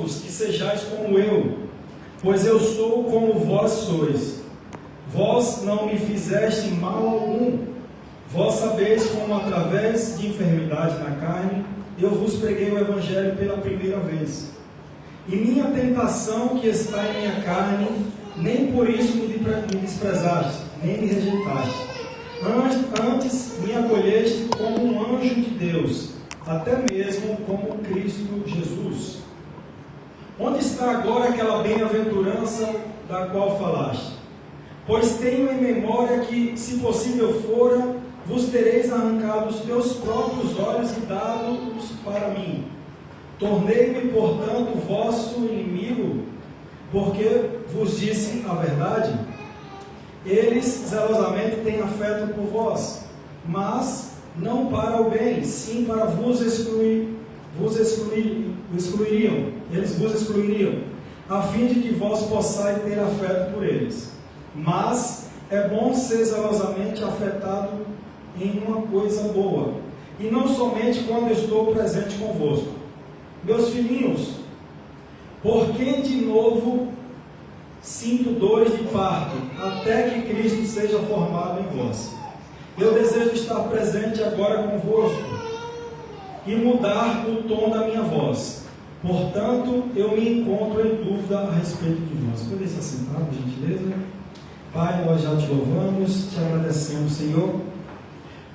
que sejais como eu, pois eu sou como vós sois. Vós não me fizeste mal algum. Vós sabeis como através de enfermidade na carne eu vos preguei o Evangelho pela primeira vez. E minha tentação que está em minha carne, nem por isso me desprezaste, nem me rejeitaste. Antes me acolheste como um anjo de Deus, até mesmo como Cristo Jesus. Onde está agora aquela bem-aventurança da qual falaste? Pois tenho em memória que, se possível fora, vos tereis arrancado os teus próprios olhos e dado-os para mim. Tornei-me, portanto, vosso inimigo, porque vos disse a verdade. Eles zelosamente têm afeto por vós, mas não para o bem, sim para vos excluiriam. Eles vos excluiriam, a fim de que vós possais ter afeto por eles. Mas é bom ser zelosamente afetado em uma coisa boa, e não somente quando estou presente convosco. Meus filhinhos, por quem de novo sinto dores de parto, até que Cristo seja formado em vós. Eu desejo estar presente agora convosco e mudar o tom da minha voz. Portanto, eu me encontro em dúvida a respeito de vós. Poderia se assentar, por gentileza? Pai, nós já te louvamos, te agradecemos, Senhor,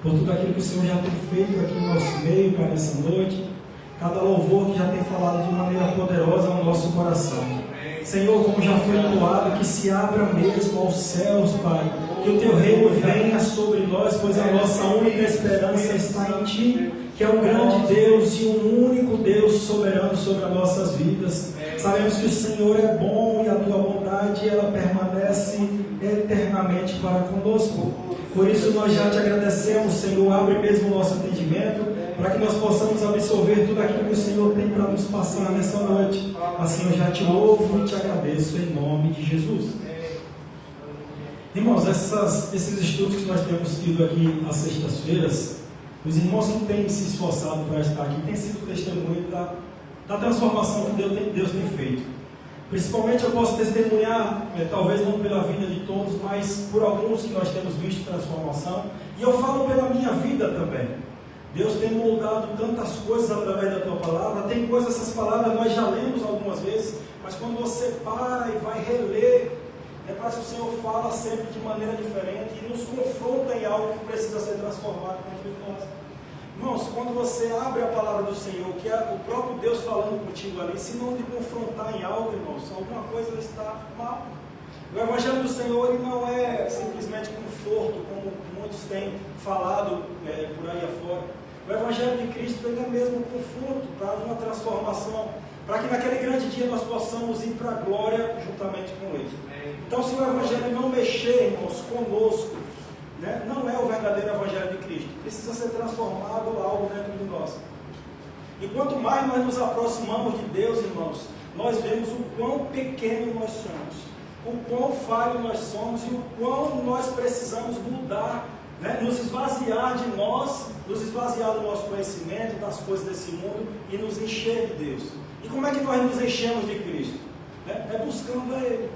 por tudo aquilo que o Senhor já tem feito aqui no nosso meio, para essa noite. Cada louvor que já tem falado de maneira poderosa ao nosso coração. Senhor, como já foi entoado, que se abra mesmo aos céus, Pai. Que o Teu reino venha sobre nós, pois a nossa única esperança está em Ti, que é um grande Deus e um único Deus soberano sobre as nossas vidas. Sabemos que o Senhor é bom e a Tua bondade, ela permanece eternamente para conosco. Por isso nós já te agradecemos, Senhor. Abre mesmo o nosso entendimento, para que nós possamos absorver tudo aquilo que o Senhor tem para nos passar nessa noite. Assim eu já te louvo e te agradeço em nome de Jesus. Irmãos, esses estudos que nós temos tido aqui às sextas-feiras, os irmãos que têm se esforçado para estar aqui têm sido testemunho da transformação que Deus tem feito. Principalmente eu posso testemunhar, talvez não pela vida de todos, mas por alguns que nós temos visto transformação. E eu falo pela minha vida também. Deus tem moldado tantas coisas através da Tua palavra. Tem coisas, essas palavras nós já lemos algumas vezes, mas quando você para e vai reler, parece que o Senhor fala sempre de maneira diferente e nos confronta em algo que precisa ser transformado dentro de nós. Irmãos, quando você abre a palavra do Senhor, que é o próprio Deus falando contigo ali, se não te confrontar em algo, irmãos, alguma coisa está mal. O Evangelho do Senhor ele não é simplesmente conforto, como muitos têm falado por aí afora. O Evangelho de Cristo ele é mesmo conforto para uma transformação, para que naquele grande dia nós possamos ir para a glória juntamente com Ele. Então, se o Evangelho não mexer, irmãos, conosco, não é o verdadeiro Evangelho de Cristo. Precisa ser transformado algo dentro de nós. E quanto mais nós nos aproximamos de Deus, irmãos, nós vemos o quão pequeno nós somos, o quão falho nós somos e o quão nós precisamos mudar, nos esvaziar de nós, nos esvaziar do nosso conhecimento, das coisas desse mundo e nos encher de Deus. E como é que nós nos enchemos de Cristo? É buscando a Ele,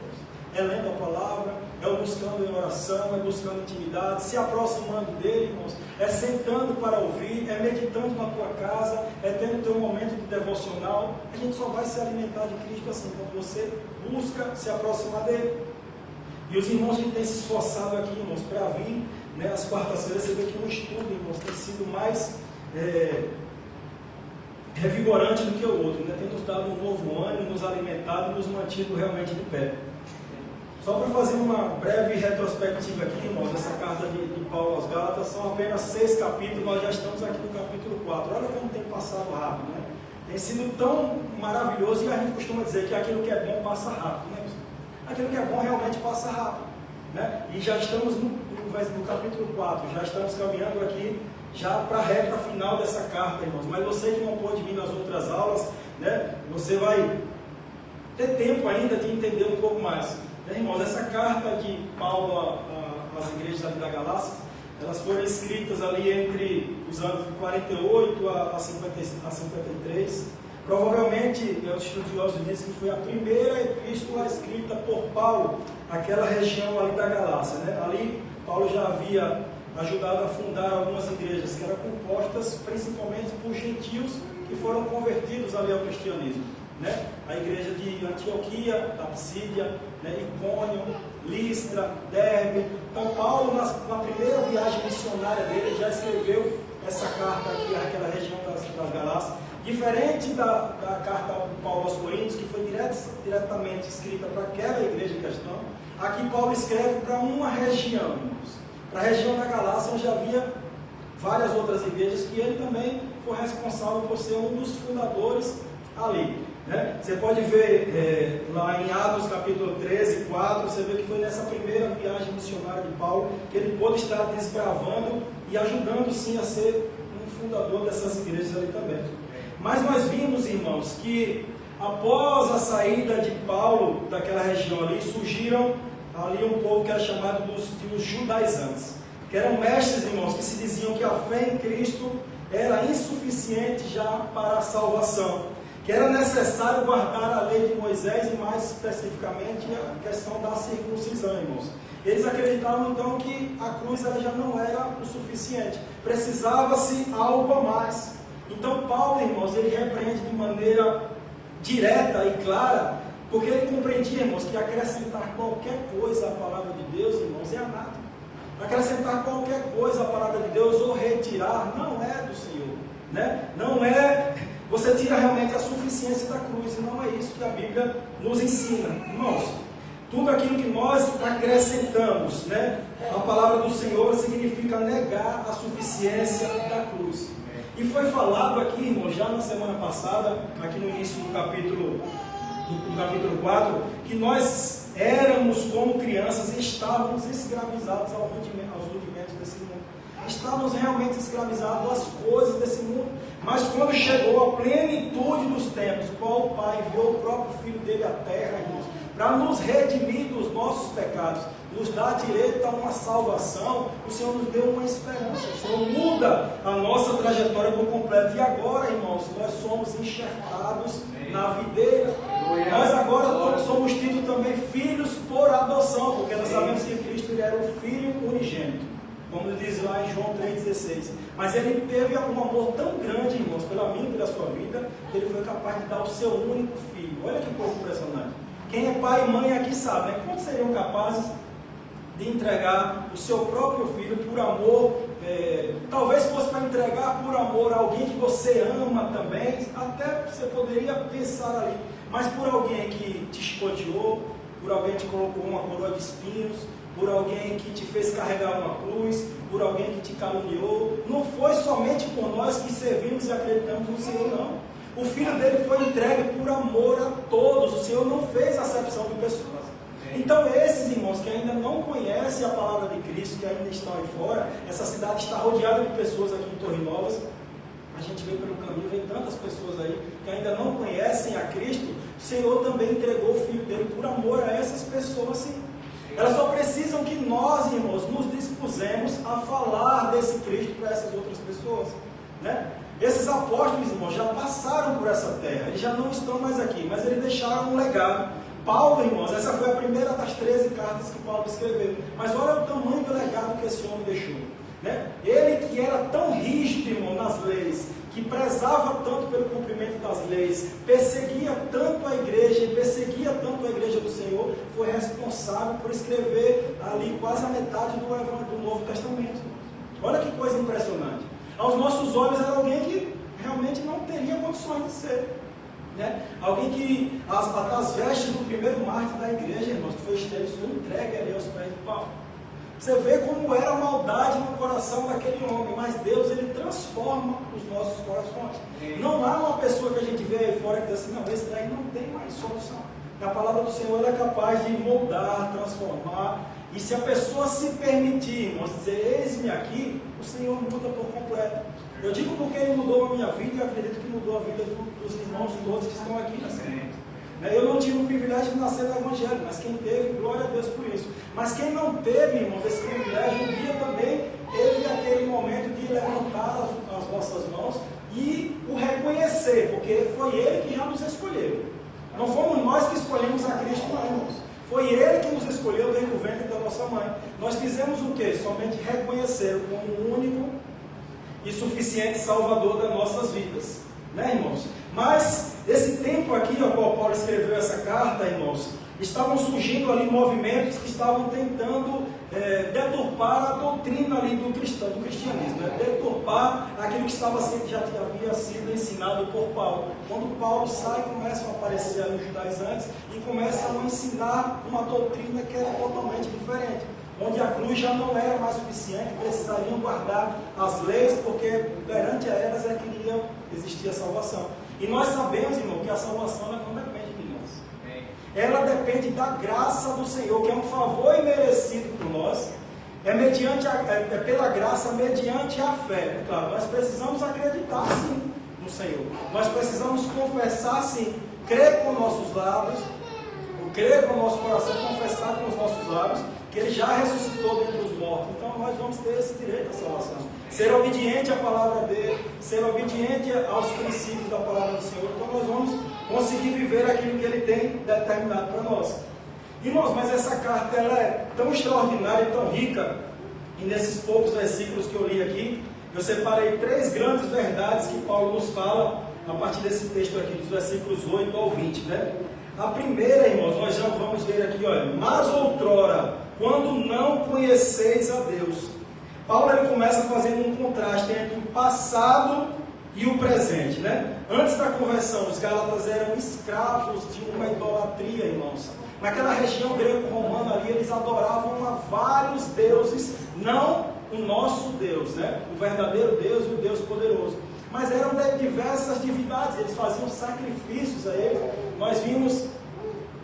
é lendo a palavra, é o buscando em oração, é buscando intimidade, se aproximando dele, irmãos, é sentando para ouvir, é meditando na tua casa, é tendo teu momento de devocional. A gente só vai se alimentar de Cristo assim, quando você busca se aproximar dele. E os irmãos que têm se esforçado aqui, irmãos, para vir, às quartas-feiras, você vê que um estudo, irmãos, tem sido mais revigorante do que o outro, tem nos dado um novo ânimo, nos alimentado e nos mantido realmente de pé. Só para fazer uma breve retrospectiva aqui, irmãos, essa carta de Paulo aos Gálatas, são apenas 6 capítulos, nós já estamos aqui no capítulo 4. Olha como tem passado rápido, Tem sido tão maravilhoso, e a gente costuma dizer que aquilo que é bom passa rápido, Aquilo que é bom realmente passa rápido, E já estamos no capítulo 4, já estamos caminhando aqui já para a reta final dessa carta, irmãos. Mas você que não pôde vir nas outras aulas, você vai ter tempo ainda de entender um pouco mais. Irmãos, essa carta de Paulo às igrejas ali da Galácia, elas foram escritas ali entre os anos de 48 a 53, Provavelmente, os estudiosos dizem que foi a primeira epístola escrita por Paulo, naquela região ali da Galácia, né? Ali, Paulo já havia ajudado a fundar algumas igrejas que eram compostas principalmente por gentios que foram convertidos ali ao cristianismo, né? A igreja de Antioquia, da Psídia, né? Icônio, Listra, Derbe. Então Paulo, na primeira viagem missionária dele, já escreveu essa carta aqui àquela região das Galácias. Diferente da carta de Paulo aos Coríntios, que foi diretamente escrita para aquela igreja em questão, aqui Paulo escreve para uma região, irmãos. Para a região da Galácia, onde havia várias outras igrejas, que ele também foi responsável por ser um dos fundadores ali, né? Você pode ver lá em Atos capítulo 13, 4, você vê que foi nessa primeira viagem missionária de Paulo que ele pôde estar desbravando e ajudando sim a ser um fundador dessas igrejas ali também. Mas nós vimos, irmãos, que após a saída de Paulo daquela região ali, surgiram ali um povo que era chamado dos judaizantes, que eram mestres, irmãos, que se diziam que a fé em Cristo era insuficiente já para a salvação, que era necessário guardar a lei de Moisés e mais especificamente a questão da circuncisão, irmãos. Eles acreditavam então que a cruz ela já não era o suficiente, precisava-se algo a mais. Então Paulo, irmãos, ele repreende de maneira direta e clara, porque ele compreendia, irmãos, que acrescentar qualquer coisa à palavra de Deus, irmãos, é anátema. Acrescentar qualquer coisa à palavra de Deus ou retirar não é do Senhor, né? Não é, você tira realmente a suficiência da cruz, e não é isso que a Bíblia nos ensina, irmãos. Tudo aquilo que nós acrescentamos, né, a palavra do Senhor significa negar a suficiência da cruz. E foi falado aqui, irmão, já na semana passada, aqui no início do capítulo 4, que nós éramos como crianças e estávamos escravizados aos rudimentos desse mundo. Estávamos realmente escravizados às coisas desse mundo. Mas quando chegou a plenitude dos tempos, qual o Pai enviou o próprio Filho dele à terra, irmãos, para nos redimir dos nossos pecados, nos dar direito a uma salvação, o Senhor nos deu uma esperança. O Senhor muda a nossa trajetória por completo. E agora, irmãos, nós somos enxertados na videira. Nós agora somos tidos também filhos por adoção, porque nós sabemos que Cristo ele era o Filho unigênito, como diz lá em João 3,16. Mas ele teve um amor tão grande, irmãos, pela minha e pela sua vida, que ele foi capaz de dar o seu único filho. Olha que coisa impressionante. Quem é pai e mãe aqui sabe, né? Quantos seriam capazes de entregar o seu próprio filho por amor? Talvez fosse para entregar por amor a alguém que você ama também, até você poderia pensar ali, mas por alguém que te espoteou, por alguém que te colocou uma coroa de espinhos, por alguém que te fez carregar uma cruz, por alguém que te caluniou. Não foi somente por nós que servimos e acreditamos no Senhor, não. O Filho dele foi entregue por amor a todos. O Senhor não fez acepção de pessoas. Então esses irmãos que ainda não conhecem a palavra de Cristo, que ainda estão aí fora, essa cidade está rodeada de pessoas aqui em Torres Novas. A gente vê pelo caminho, vê tantas pessoas aí que ainda não conhecem a Cristo. O Senhor também entregou o Filho dele por amor a essas pessoas, sim. Elas só precisam que nós, irmãos, nos dispusemos a falar desse Cristo para essas outras pessoas, né? Esses apóstolos, irmãos, já passaram por essa terra, eles já não estão mais aqui, mas eles deixaram um legado. Paulo, irmãos, essa foi a primeira das 13 cartas que Paulo escreveu, mas olha o tamanho do legado que esse homem deixou, né? Ele que era tão rígido, irmão, nas leis, que prezava tanto pelo cumprimento das leis, perseguia tanto a igreja e perseguia tanto a igreja do Senhor, foi responsável por escrever ali quase a metade do Novo Testamento. Olha que coisa impressionante. Aos nossos olhos era alguém que realmente não teria condições de ser, né? Alguém que as vestes do primeiro mártir da igreja, irmãos, que foi Estevão, foi entregue ali aos pés de Paulo. Você vê como era a maldade no coração daquele homem, mas Deus, ele transforma os nossos corações. Não há uma pessoa que a gente vê aí fora que diz assim, não, esse daí não tem mais solução. A palavra do Senhor ela é capaz de moldar, transformar, e se a pessoa se permitir, irmãos, dizer, eis-me aqui, o Senhor muda por completo. Eu digo porque Ele mudou a minha vida e eu acredito que mudou a vida dos irmãos todos que estão aqui nessa noite. Eu não tive o privilégio de nascer no Evangelho, mas quem teve, glória a Deus por isso. Mas quem não teve, irmão, esse privilégio, um dia também teve aquele momento de levantar as vossas mãos e o reconhecer, porque foi Ele que já nos escolheu. Não fomos nós que escolhemos a Cristo, não, irmãos. Foi Ele que nos escolheu desde o ventre da nossa mãe. Nós fizemos o quê? Somente reconhecer como o único e suficiente Salvador das nossas vidas. Né, irmãos? Mas, esse tempo aqui, ao qual Paulo escreveu essa carta, irmãos, estavam surgindo ali movimentos que estavam tentando deturpar a doutrina ali do cristianismo, né? Deturpar aquilo que já havia sido ensinado por Paulo. Quando Paulo sai, começam a aparecer ali os judaizantes e começam a ensinar uma doutrina que era totalmente diferente, onde a cruz já não era mais suficiente, precisariam guardar as leis, porque perante a elas é que iria existir a salvação. E nós sabemos, irmão, que a salvação não depende de nós. Ela depende da graça do Senhor, que é um favor imerecido por nós. É pela graça, mediante a fé. Claro, nós precisamos acreditar sim no Senhor. Nós precisamos confessar sim, crer com nossos lábios, crer com o nosso coração, confessar com os nossos lábios, que Ele já ressuscitou dentre os mortos. Então nós vamos ter esse direito à salvação. Ser obediente à palavra dele, ser obediente aos princípios da palavra do Senhor. Então nós vamos conseguir viver aquilo que Ele tem determinado para nós. Irmãos, mas essa carta ela é tão extraordinária e tão rica, e nesses poucos versículos que eu li aqui, eu separei 3 grandes verdades que Paulo nos fala, a partir desse texto aqui, dos versículos 8 ao 20, né? A primeira, irmãos, nós já vamos ver aqui, olha, mas outrora, quando não conheceis a Deus. Paulo ele começa fazendo um contraste entre o passado e o presente, né? Antes da conversão, os gálatas eram escravos de uma idolatria, irmãos. Naquela região greco-romana ali, eles adoravam a vários deuses, não o nosso Deus, né? O verdadeiro Deus e o Deus poderoso. Mas eram de diversas divindades, eles faziam sacrifícios a ele. Nós vimos,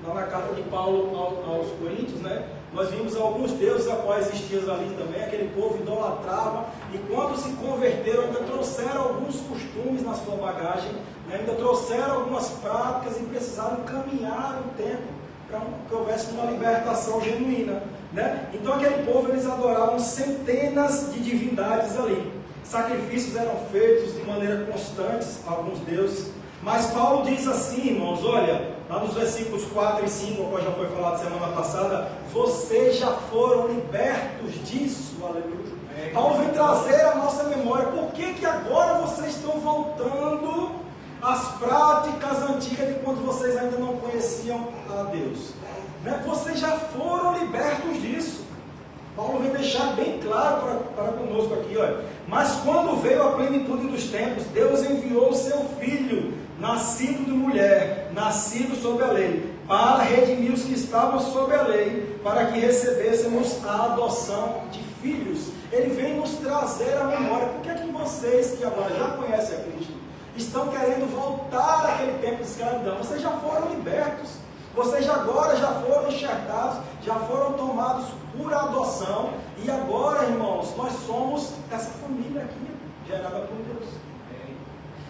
lá na carta de Paulo aos Coríntios, né? Nós vimos alguns deuses a quais existiam ali também, aquele povo idolatrava, e quando se converteram, ainda trouxeram alguns costumes na sua bagagem, né? Ainda trouxeram algumas práticas e precisaram caminhar um tempo para que houvesse uma libertação genuína, né? Então aquele povo, eles adoravam centenas de divindades ali. Sacrifícios eram feitos de maneira constante a alguns deuses. Mas Paulo diz assim, irmãos, olha, lá nos versículos 4 e 5, como já foi falado semana passada, vocês já foram libertos disso, aleluia. Paulo vem trazer a nossa memória. Por que agora vocês estão voltando às práticas antigas de quando vocês ainda não conheciam a Deus? Né? Vocês já foram libertos disso. Paulo vem deixar bem claro para conosco aqui, olha. Mas quando veio a plenitude dos tempos, Deus enviou o seu Filho, nascido de mulher, nascido sob a lei, para redimir os que estavam sob a lei, para que recebêssemos a adoção de filhos. Ele vem nos trazer a memória. Por que é que vocês, que agora já conhecem a Cristo, estão querendo voltar àquele tempo de escravidão? Vocês já foram libertos. Vocês agora já foram enxertados, já foram tomados por adoção, e agora, irmãos, nós somos essa família aqui, gerada por Deus.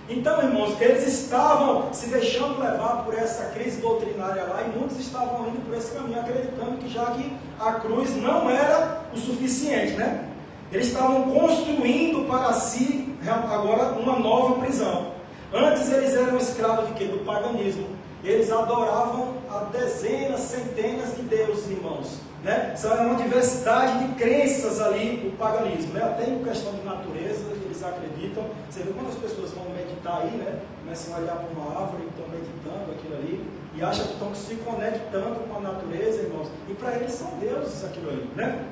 Então, irmãos, eles estavam se deixando levar por essa crise doutrinária lá, e muitos estavam indo por esse caminho, acreditando que já que a cruz não era o suficiente, né? Eles estavam construindo para si agora uma nova prisão. Antes eles eram escravos de quê? Do paganismo. Eles adoravam a dezenas, centenas de deuses, irmãos, né? São uma diversidade de crenças ali, o paganismo, né? Até em questão de natureza, eles acreditam. Você vê quando as pessoas vão meditar aí, né? Começam a olhar para uma árvore e estão meditando aquilo ali, e acham que estão se conectando com a natureza, irmãos. E para eles são deuses aquilo ali, né?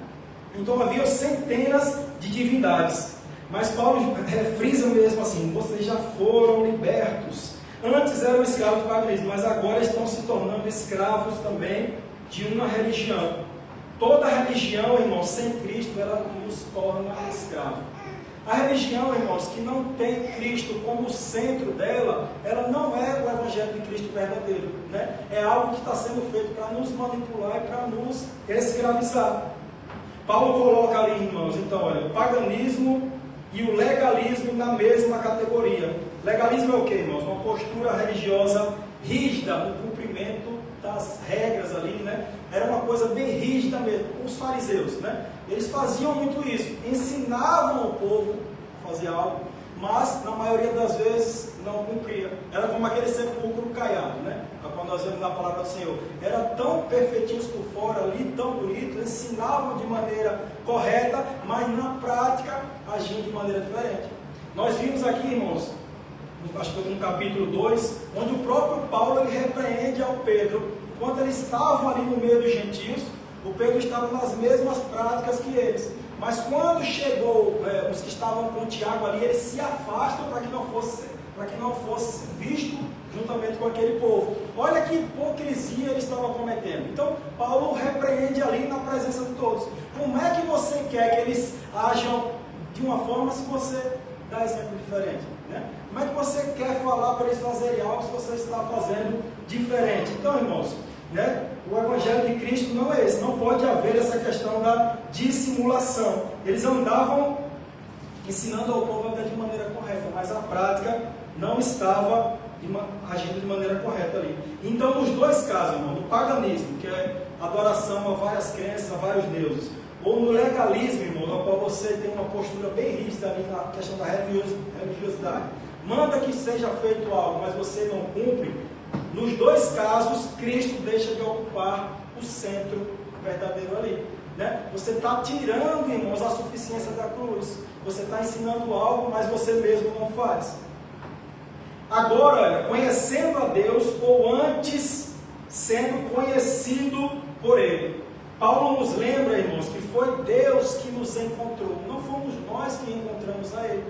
Então havia centenas de divindades. Mas Paulo frisa mesmo assim, vocês já foram libertos. Antes eram escravos do paganismo, mas agora estão se tornando escravos também de uma religião. Toda religião, irmãos, sem Cristo, ela nos torna escravos. A religião, irmãos, que não tem Cristo como centro dela, ela não é o Evangelho de Cristo verdadeiro, né? É algo que está sendo feito para nos manipular e para nos escravizar. Paulo coloca ali, irmãos, então, olha, o paganismo e o legalismo na mesma categoria. Legalismo é o que, irmãos? Uma postura religiosa rígida no cumprimento das regras ali, né? Era uma coisa bem rígida mesmo. Os fariseus, né? Eles faziam muito isso. Ensinavam o povo a fazer algo, mas na maioria das vezes não cumpria. Era como aquele sepulcro caiado, né? Quando nós vemos na palavra do Senhor. Eram tão perfeitinhos por fora ali, tão bonitos, ensinavam de maneira correta, mas na prática agiam de maneira diferente. Nós vimos aqui, irmãos, acho que no capítulo 2, onde o próprio Paulo ele repreende ao Pedro. Enquanto eles estavam ali no meio dos gentios, o Pedro estava nas mesmas práticas que eles. Mas quando chegou os que estavam com o Tiago ali, eles se afastam para que não fosse visto juntamente com aquele povo. Olha que hipocrisia eles estavam cometendo. Então, Paulo repreende ali na presença de todos. Como é que você quer que eles ajam de uma forma se você dá exemplo diferente? Né? Como é que você quer falar para eles fazerem algo se você está fazendo diferente? Então, irmãos, né? O Evangelho de Cristo não é esse. Não pode haver essa questão da dissimulação. Eles andavam ensinando ao povo até de maneira correta, mas a prática não estava agindo de maneira correta ali. Então, nos dois casos, irmão, no paganismo, que é adoração a várias crenças, a vários deuses, ou no legalismo, irmão, no qual você tem uma postura bem rígida ali na questão da religiosidade, manda que seja feito algo, mas você não cumpre. Nos dois casos, Cristo deixa de ocupar o centro verdadeiro ali. Né? Você está tirando, irmãos, a suficiência da cruz. Você está ensinando algo, mas você mesmo não faz. Agora, olha, conhecendo a Deus, ou antes sendo conhecido por Ele. Paulo nos lembra, irmãos, que foi Deus que nos encontrou. Não fomos nós que encontramos a Ele.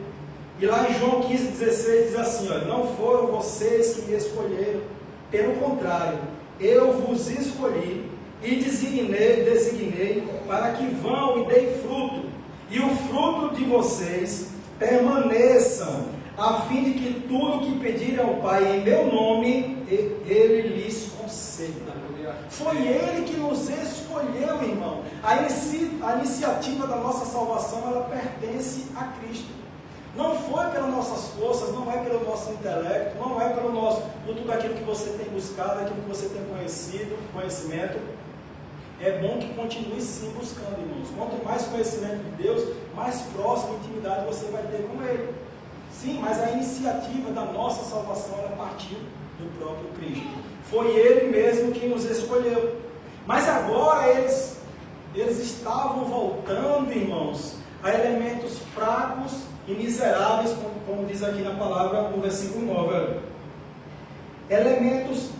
E lá em João 15,16 diz assim, olha, não foram vocês que me escolheram. Pelo contrário, eu vos escolhi e designei para que vão e deem fruto, e o fruto de vocês permaneçam, a fim de que tudo que pedirem ao Pai em meu nome, Ele lhes conceda. Foi Ele que nos escolheu, irmão. A iniciativa da nossa salvação, ela pertence a Cristo. Não foi pelas nossas forças, não é pelo nosso intelecto, não é por tudo aquilo que você tem buscado, aquilo que você tem conhecimento. É bom que continue sim buscando, irmãos. Quanto mais conhecimento de Deus, mais próxima intimidade você vai ter com Ele. Sim, mas a iniciativa da nossa salvação, ela partiu do próprio Cristo. Foi Ele mesmo que nos escolheu. Mas agora eles estavam voltando, irmãos, a elementos fracos e miseráveis, como diz aqui na palavra, no versículo 9. Elementos,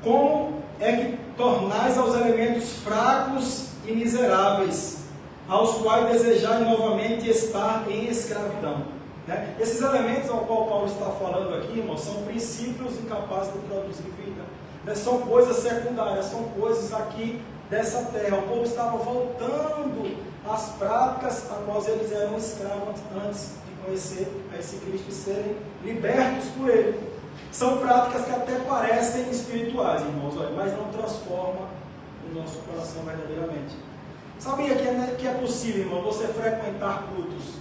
como é que tornais aos elementos fracos e miseráveis, aos quais desejai novamente estar em escravidão. Né? Esses elementos ao qual Paulo está falando aqui, irmãos, são princípios incapazes de produzir vida. Né? São coisas secundárias, são coisas aqui dessa terra. O povo estava voltando às práticas a quais eles eram escravos antes de conhecer a esse Cristo e serem libertos por Ele. São práticas que até parecem espirituais, irmãos, mas não transformam o nosso coração verdadeiramente. Sabia que é possível, irmão, você frequentar cultos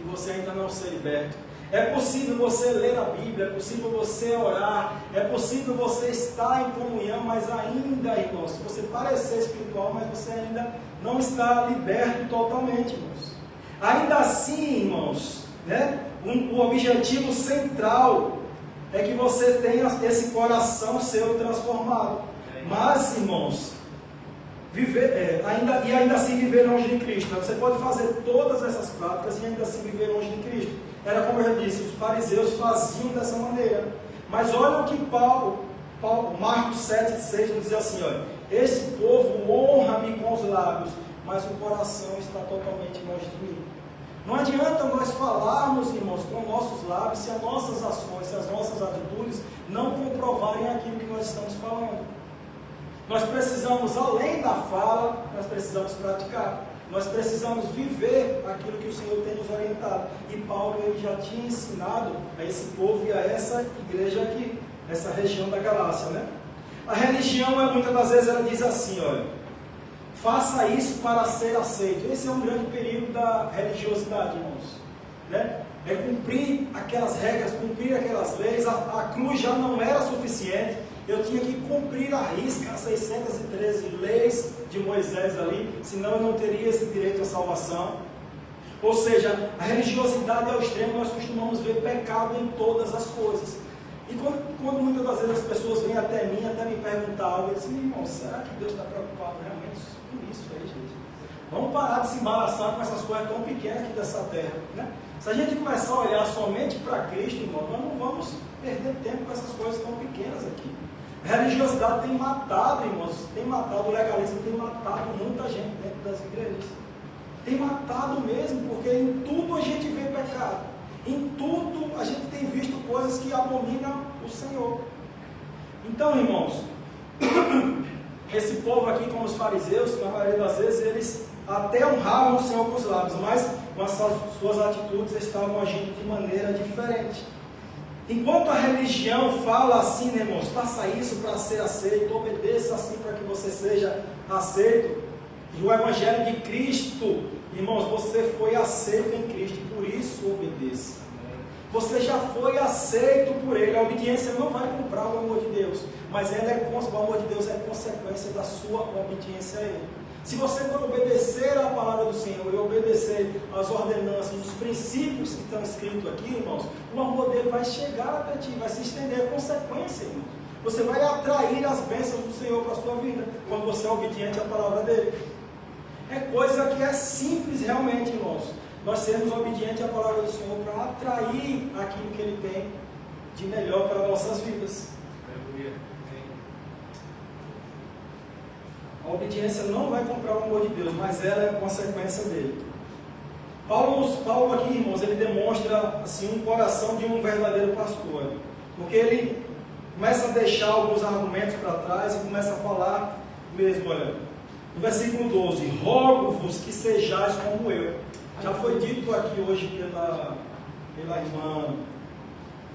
e você ainda não ser liberto? É possível você ler a Bíblia, é possível você orar, é possível você estar em comunhão, mas ainda, irmãos, você parecer espiritual, mas você ainda não está liberto totalmente, irmãos. Ainda assim, irmãos, né, o objetivo central é que você tenha esse coração seu transformado. Mas, irmãos, ainda assim viver longe de Cristo. Você pode fazer todas essas práticas e ainda assim viver longe de Cristo. Era como eu disse, os fariseus faziam dessa maneira. Mas olha o que Marcos 7,6 nos diz assim, olha, esse povo honra-me com os lábios, mas o coração está totalmente longe de mim. Não adianta nós falarmos, irmãos, com nossos lábios, se as nossas ações, se as nossas atitudes não comprovarem aquilo que nós estamos falando. Nós precisamos, além da fala, nós precisamos praticar. Nós precisamos viver aquilo que o Senhor tem nos orientado. E Paulo ele já tinha ensinado a esse povo e a essa igreja aqui, essa região da Galácia, né? A religião, muitas das vezes, ela diz assim, olha, faça isso para ser aceito. Esse é um grande perigo da religiosidade, irmãos. Né? É cumprir aquelas regras, cumprir aquelas leis. A cruz já não era suficiente. Eu tinha que cumprir à risca as 613 leis de Moisés ali, senão eu não teria esse direito à salvação. Ou seja, a religiosidade ao extremo, nós costumamos ver pecado em todas as coisas. E quando muitas das vezes as pessoas vêm até mim, até me perguntar algo, eu disse, irmão, será que Deus está preocupado realmente com isso aí, gente? Vamos parar de se embaraçar com essas coisas tão pequenas aqui dessa terra, né? Se a gente começar a olhar somente para Cristo, irmão, nós não vamos perder tempo com essas coisas tão pequenas aqui. A religiosidade tem matado, irmãos, tem matado, o legalismo tem matado muita gente dentro das igrejas. Tem matado mesmo, porque em tudo a gente vê pecado. Em tudo a gente tem visto coisas que abominam o Senhor. Então, irmãos, esse povo aqui, como os fariseus, na maioria das vezes, eles até honravam o Senhor com os lábios, mas com as suas atitudes estavam agindo de maneira diferente. Enquanto a religião fala assim, né, irmãos, faça isso para ser aceito, obedeça assim para que você seja aceito. E o Evangelho de Cristo, irmãos, você foi aceito em Cristo, por isso obedeça. Você já foi aceito por Ele. A obediência não vai comprar o amor de Deus, mas o amor de Deus é consequência da sua obediência a Ele. Se você não obedecer à palavra do Senhor e obedecer às ordenanças, os princípios que estão escritos aqui, irmãos, o amor dele vai chegar até ti, vai se estender. A consequência, irmãos. Você vai atrair as bênçãos do Senhor para a sua vida, quando você é obediente à palavra dele. É coisa que é simples realmente, irmãos. Nós sermos obedientes à palavra do Senhor para atrair aquilo que Ele tem de melhor para nossas vidas. A obediência não vai comprar o amor de Deus, mas ela é a consequência dele. Paulo aqui, irmãos, ele demonstra assim, um coração de um verdadeiro pastor. Porque ele começa a deixar alguns argumentos para trás e começa a falar mesmo, olha. No versículo 12, rogo-vos que sejais como eu. Já foi dito aqui hoje pela irmã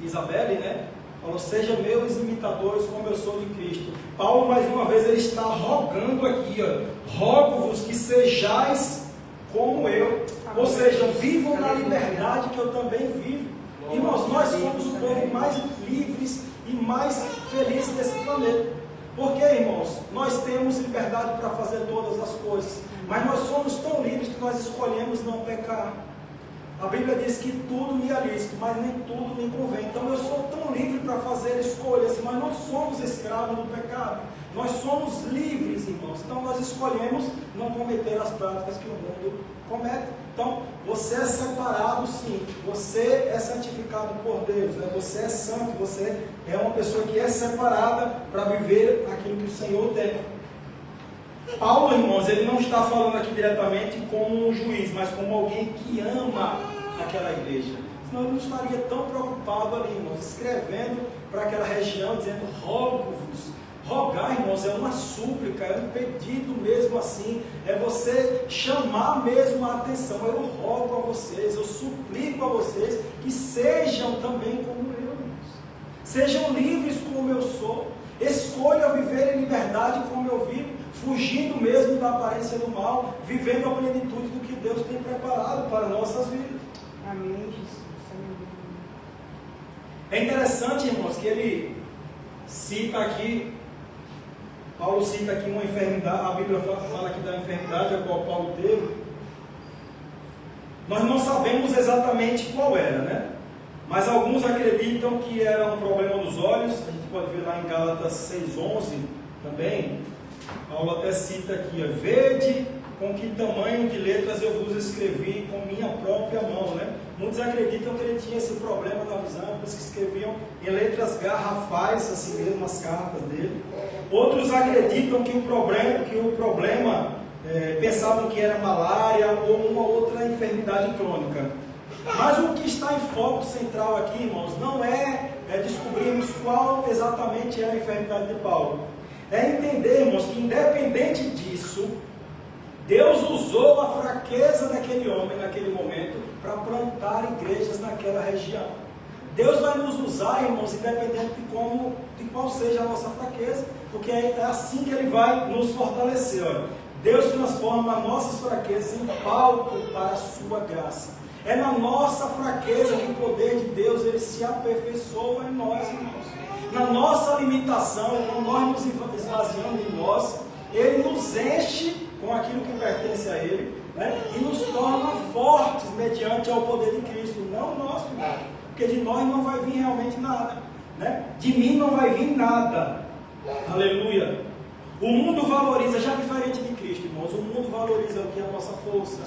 Isabelle, né? Falou, sejam meus imitadores como eu sou de Cristo. Paulo, mais uma vez, ele está rogando aqui, ó, rogo-vos que sejais como eu. Ou seja, vivam na liberdade que eu também vivo. Irmãos, nós somos o povo mais livres e mais feliz desse planeta. Porque, irmãos, nós temos liberdade para fazer todas as coisas, mas nós somos tão livres que nós escolhemos não pecar. A Bíblia diz que tudo me é lícito, mas nem tudo me convém. Então eu sou tão livre para fazer escolhas, mas não somos escravos do pecado. Nós somos livres, irmãos. Então nós escolhemos não cometer as práticas que o mundo comete. Então você é separado, sim. Você é santificado por Deus, né? Você é santo, você é uma pessoa que é separada para viver aquilo que o Senhor tem. Paulo, irmãos, ele não está falando aqui diretamente como um juiz, mas como alguém que ama aquela igreja. Senão ele não estaria tão preocupado ali, irmãos, escrevendo para aquela região, dizendo, rogo-vos. Rogar, irmãos, é uma súplica, é um pedido mesmo assim, é você chamar mesmo a atenção. Eu rogo a vocês, eu suplico a vocês que sejam também como eu, irmãos. Sejam livres como eu sou. Escolha viver em liberdade como eu vivo, fugindo mesmo da aparência do mal, vivendo a plenitude do que Deus tem preparado para nossas vidas. Amém, Jesus. É interessante, irmãos, que ele cita aqui, Paulo cita aqui uma enfermidade, a Bíblia fala aqui da enfermidade a qual Paulo teve. Nós não sabemos exatamente qual era, né? Mas alguns acreditam que era um problema dos olhos. A gente pode ver lá em Gálatas 6,11 também. Paulo até cita aqui, ó, vede com que tamanho de letras eu vos escrevi com minha própria mão, né? Muitos acreditam que ele tinha esse problema na visão, por isso que escreviam em letras garrafais, assim mesmo, as cartas dele. Outros acreditam que o problema pensavam que era malária ou uma outra enfermidade crônica. Mas o que está em foco central aqui, irmãos, não é descobrirmos qual exatamente é a enfermidade de Paulo. É entender, irmãos, que independente disso, Deus usou a fraqueza daquele homem naquele momento para plantar igrejas naquela região. Deus vai nos usar, irmãos, independente de qual seja a nossa fraqueza, porque é assim que Ele vai nos fortalecer. Olha. Deus transforma nossas fraquezas em palco para a sua graça. É na nossa fraqueza que o poder de Deus ele se aperfeiçoa em nós, irmãos. Na nossa limitação, quando nós nos esvaziamos em nós, Ele nos enche com aquilo que pertence a Ele, né? E nos torna fortes mediante ao poder de Cristo, não nós, porque de nós não vai vir realmente nada, né? De mim não vai vir nada. Aleluia. O mundo valoriza, já diferente de Cristo, irmãos, o mundo valoriza o que é a nossa força,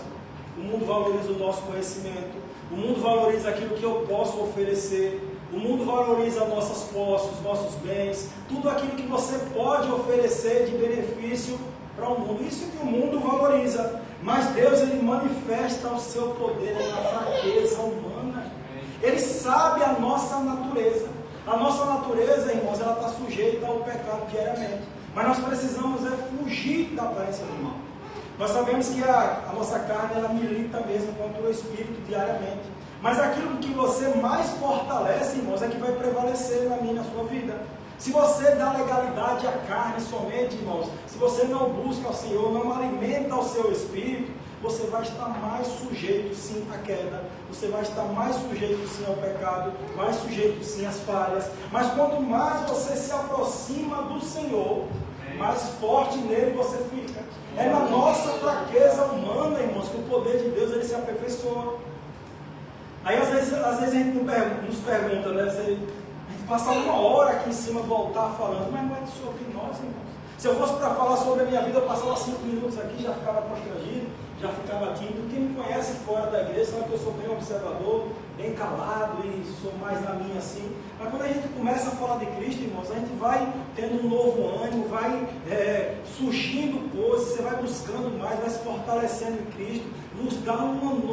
o mundo valoriza o nosso conhecimento, o mundo valoriza aquilo que eu posso oferecer, o mundo valoriza nossas posses, nossos bens, tudo aquilo que você pode oferecer de benefício para o mundo. Isso que o mundo valoriza. Mas Deus, Ele manifesta o seu poder na fraqueza humana. Ele sabe a nossa natureza. A nossa natureza, irmãos, ela está sujeita ao pecado diariamente. Mas nós precisamos fugir da aparência do mal. Nós sabemos que a nossa carne, ela milita mesmo contra o Espírito diariamente. Mas aquilo que você mais fortalece, irmãos, é que vai prevalecer na minha e na sua vida. Se você dá legalidade à carne somente, irmãos, se você não busca ao Senhor, não alimenta o seu espírito, você vai estar mais sujeito sim à queda, você vai estar mais sujeito sim ao pecado, mais sujeito sim às falhas. Mas quanto mais você se aproxima do Senhor, mais forte nele você fica. É na nossa fraqueza humana, irmãos, que o poder de Deus ele se aperfeiçoa. Aí às vezes a gente nos pergunta, né? A gente passa uma hora aqui em cima do altar falando, mas não é sobre nós, irmãos. Se eu fosse para falar sobre a minha vida, eu passava 5 minutos aqui, já ficava constrangido, já ficava tímido. Quem me conhece fora da igreja sabe que eu sou bem observador, bem calado e sou mais na minha assim. Mas quando a gente começa a falar de Cristo, irmãos, a gente vai tendo um novo ânimo, vai surgindo coisas, você vai buscando mais, vai se fortalecendo em Cristo, nos dá um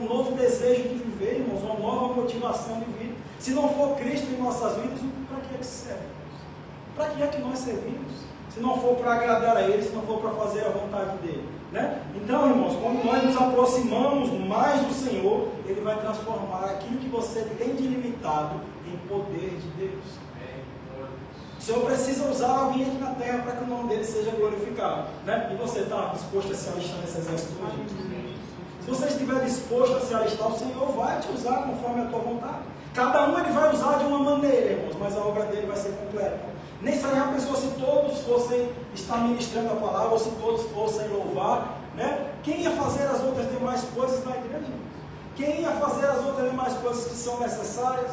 novo desejo de viver, irmãos, uma nova motivação de vida. Se não for Cristo em nossas vidas, para que é que serve? Para que é que nós servimos? Se não for para agradar a Ele, se não for para fazer a vontade dEle, né? Então, irmãos, quando nós nos aproximamos mais do Senhor, Ele vai transformar aquilo que você tem de limitado em poder de Deus. O Senhor precisa usar alguém aqui na terra para que o nome dEle seja glorificado, né? E você está disposto a se alistar nesse exército hoje? Se você estiver disposto a se alistar, o Senhor vai te usar conforme a tua vontade. Cada um Ele vai usar de uma maneira, irmãos, mas a obra dele vai ser completa. Nem seria a pessoa se todos fossem estar ministrando a palavra, ou se todos fossem louvar, né? Quem ia fazer as outras demais coisas na igreja? Quem ia fazer as outras demais coisas que são necessárias?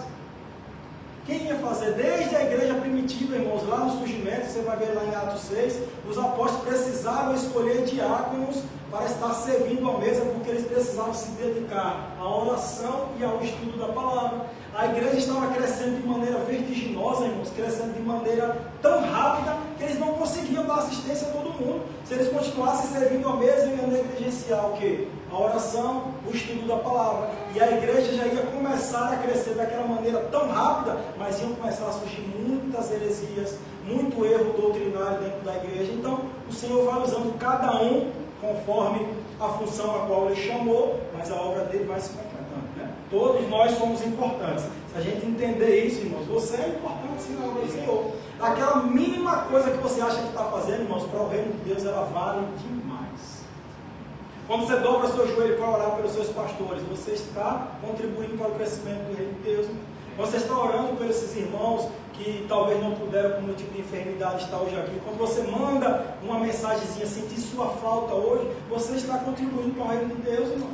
Quem ia fazer? Desde a igreja primitiva, irmãos, lá no surgimento, você vai ver lá em Atos 6, os apóstolos precisaram escolher diáconos para estar servindo à mesa, porque eles precisavam se dedicar à oração e ao estudo da palavra. A igreja estava crescendo de maneira vertiginosa, irmãos, crescendo de maneira tão rápida, que eles não conseguiam dar assistência a todo mundo. Se eles continuassem servindo à mesa, iam negligenciar o quê? A oração, o estudo da palavra. E a igreja já ia começar a crescer daquela maneira tão rápida, mas iam começar a surgir muitas heresias, muito erro doutrinário dentro da igreja. Então, o Senhor vai usando cada um conforme a função a qual Ele chamou, mas a obra dele vai se completando, né? Todos nós somos importantes. Se a gente entender isso, irmãos, você é importante sim na obra do Senhor. Aquela mínima coisa que você acha que está fazendo, irmãos, para o reino de Deus, ela vale demais. Quando você dobra o seu joelho para orar pelos seus pastores, você está contribuindo para o crescimento do reino de Deus. Você está orando por esses irmãos que talvez não puderam, por um tipo de enfermidade, estar hoje aqui. Quando você manda uma mensagenzinha, sentir sua falta hoje, você está contribuindo para o reino de Deus, irmãos.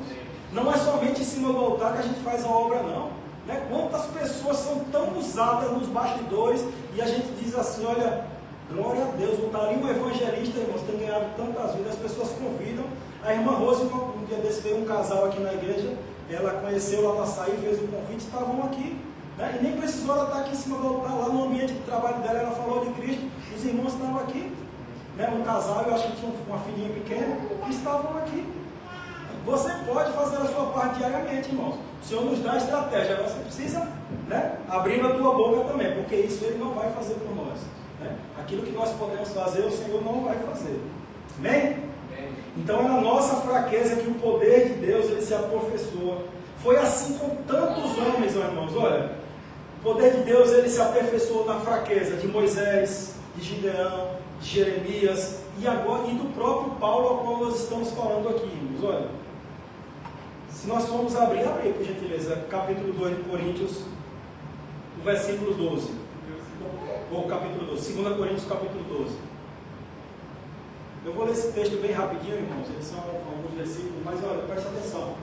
Não é somente em cima do altar que a gente faz a obra, não. Né? Quantas pessoas são tão usadas nos bastidores e a gente diz assim, olha, glória a Deus, está ali um evangelista, irmãos, tem ganhado tantas vidas, as pessoas convidam. A irmã Rose, um dia desse, veio um casal aqui na igreja, ela conheceu lá no Açaí, fez o convite, estavam aqui. Né? E nem precisou ela estar aqui em cima do altar, lá no ambiente de trabalho dela, ela falou de Cristo, os irmãos estavam aqui. Né? Um casal, eu acho que tinha uma filhinha pequena, que estavam aqui. Você pode fazer a sua parte diariamente, irmãos. O Senhor nos dá a estratégia, agora você precisa, né, abrir a tua boca também, porque isso Ele não vai fazer por nós. Né? Aquilo que nós podemos fazer, o Senhor não vai fazer. Amém? Então é na nossa fraqueza que o poder de Deus Ele se aperfeiçoa. Foi assim com tantos homens, irmãos. Olha, o poder de Deus Ele se aperfeiçoou na fraqueza de Moisés, de Gideão, de Jeremias e agora e do próprio Paulo, ao qual nós estamos falando aqui, irmãos. Olha, se nós formos abrir por gentileza, capítulo 2 de Coríntios, o versículo 12. Ou capítulo 12, 2 Coríntios, capítulo 12. Eu vou ler esse texto bem rapidinho, irmãos. Eles são alguns versículos, mas olha, presta atenção.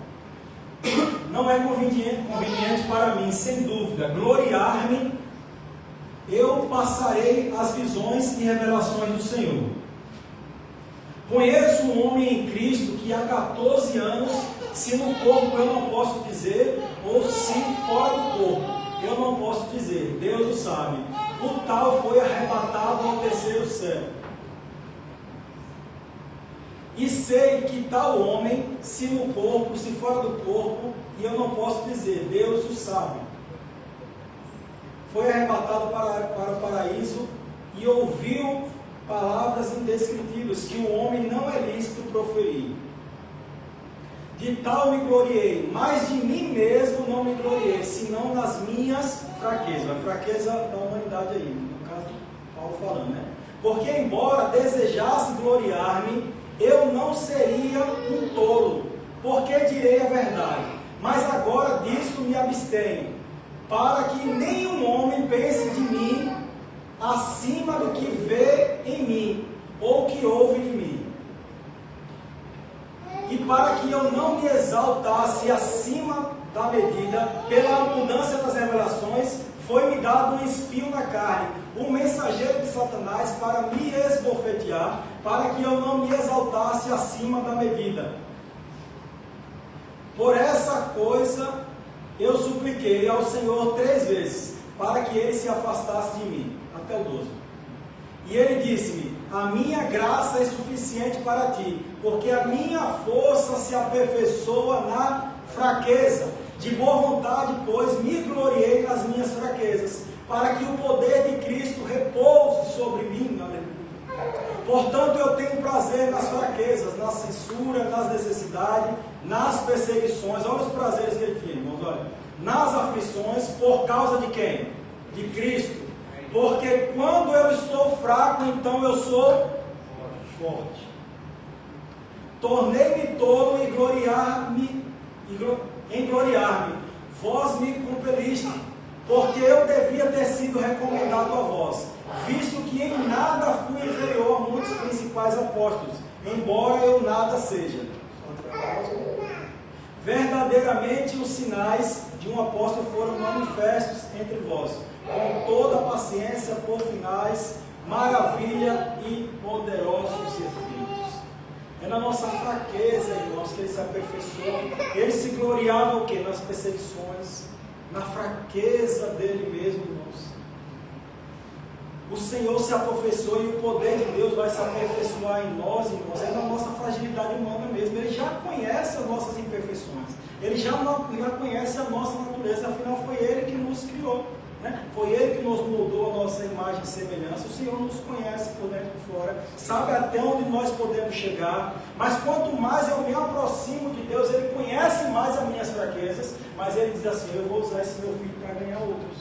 Não é conveniente para mim, sem dúvida, gloriar-me. Eu passarei as visões e revelações do Senhor. Conheço um homem em Cristo que há 14 anos, se no corpo eu não posso dizer, ou se fora do corpo eu não posso dizer, Deus o sabe. O tal foi arrebatado ao terceiro céu. E sei que tal homem, se no corpo, se fora do corpo, e eu não posso dizer, Deus o sabe. Foi arrebatado para o paraíso e ouviu palavras indescritíveis que o homem não é lícito proferir. De tal me gloriei, mas de mim mesmo não me gloriei, senão nas minhas fraquezas. A fraqueza da humanidade aí, no caso Paulo falando, né? Porque embora desejasse gloriar-me, eu não seria um tolo, porque direi a verdade. Mas agora disto me abstenho, para que nenhum homem pense de mim acima do que vê em mim, ou que ouve de mim. E para que eu não me exaltasse acima da medida, pela abundância das revelações, foi-me dado um espinho na carne, um mensageiro de Satanás para me esbofetear, para que eu não me exaltasse acima da medida. Por essa coisa eu supliquei ao Senhor 3 vezes, para que ele se afastasse de mim. Até o 12. E ele disse-me, a minha graça é suficiente para ti, porque a minha força se aperfeiçoa na fraqueza. De boa vontade, pois, me gloriei nas minhas fraquezas, para que o poder de Cristo repouse sobre mim. Aleluia. Portanto, eu tenho prazer nas fraquezas, na censura, nas necessidades, nas perseguições. Olha os prazeres que ele tinha, irmãos, olha. Nas aflições, por causa de quem? De Cristo. Porque quando eu estou fraco, então eu sou forte. Tornei-me tolo em gloriar-me. Vós me compeliste, porque eu devia ter sido recomendado a vós, visto que em nada fui inferior a muitos principais apóstolos, embora eu nada seja. Verdadeiramente os sinais de um apóstolo foram manifestos entre vós, com toda a paciência por finais, maravilha e poderosos efeitos. É na nossa fraqueza, irmãos, que ele se aperfeiçoou. Ele se gloriava o quê? Nas perseguições, na fraqueza dele mesmo, irmãos. O Senhor se aperfeiçoou e o poder de Deus vai se aperfeiçoar em nós, irmãos. É na nossa fragilidade humana mesmo. Ele já conhece as nossas imperfeições. Ele já conhece a nossa natureza. Afinal, foi Ele que nos criou. Foi Ele que nos moldou a nossa imagem e semelhança. O Senhor nos conhece por dentro e por fora, sabe até onde nós podemos chegar, mas quanto mais eu me aproximo de Deus, Ele conhece mais as minhas fraquezas, mas Ele diz assim, eu vou usar esse meu filho para ganhar outros,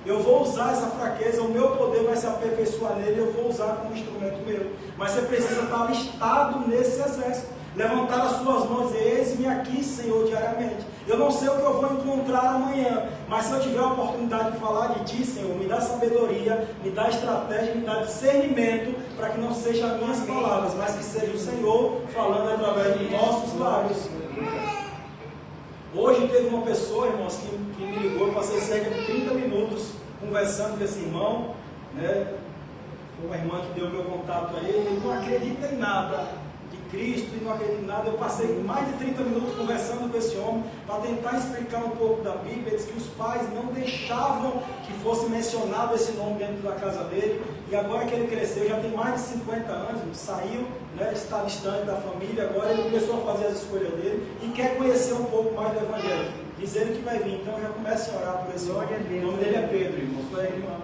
eu vou usar essa fraqueza, o meu poder vai se aperfeiçoar nele, eu vou usar como instrumento meu, mas você precisa estar alistado nesse exército, levantar as suas mãos e dizer, eis-me aqui, Senhor, diariamente. Eu não sei o que eu vou encontrar amanhã, mas se eu tiver a oportunidade de falar de Ti, Senhor, me dá sabedoria, me dá estratégia, me dá discernimento, para que não sejam as minhas palavras, mas que seja o Senhor falando através de nossos lábios. Hoje teve uma pessoa, irmãos, que me ligou, eu passei cerca de 30 minutos conversando com esse irmão, né? Foi uma irmã que deu meu contato a ele, ele não acredita em nada Cristo e não acredito em nada. Eu passei mais de 30 minutos conversando com esse homem para tentar explicar um pouco da Bíblia. Ele disse que os pais não deixavam que fosse mencionado esse nome dentro da casa dele, e agora que ele cresceu, já tem mais de 50 anos, saiu, né, está distante da família, agora ele começou a fazer as escolhas dele e quer conhecer um pouco mais do Evangelho, dizendo que vai vir. Então já comece a orar por esse homem. O nome dele é Pedro, irmão. Foi a irmã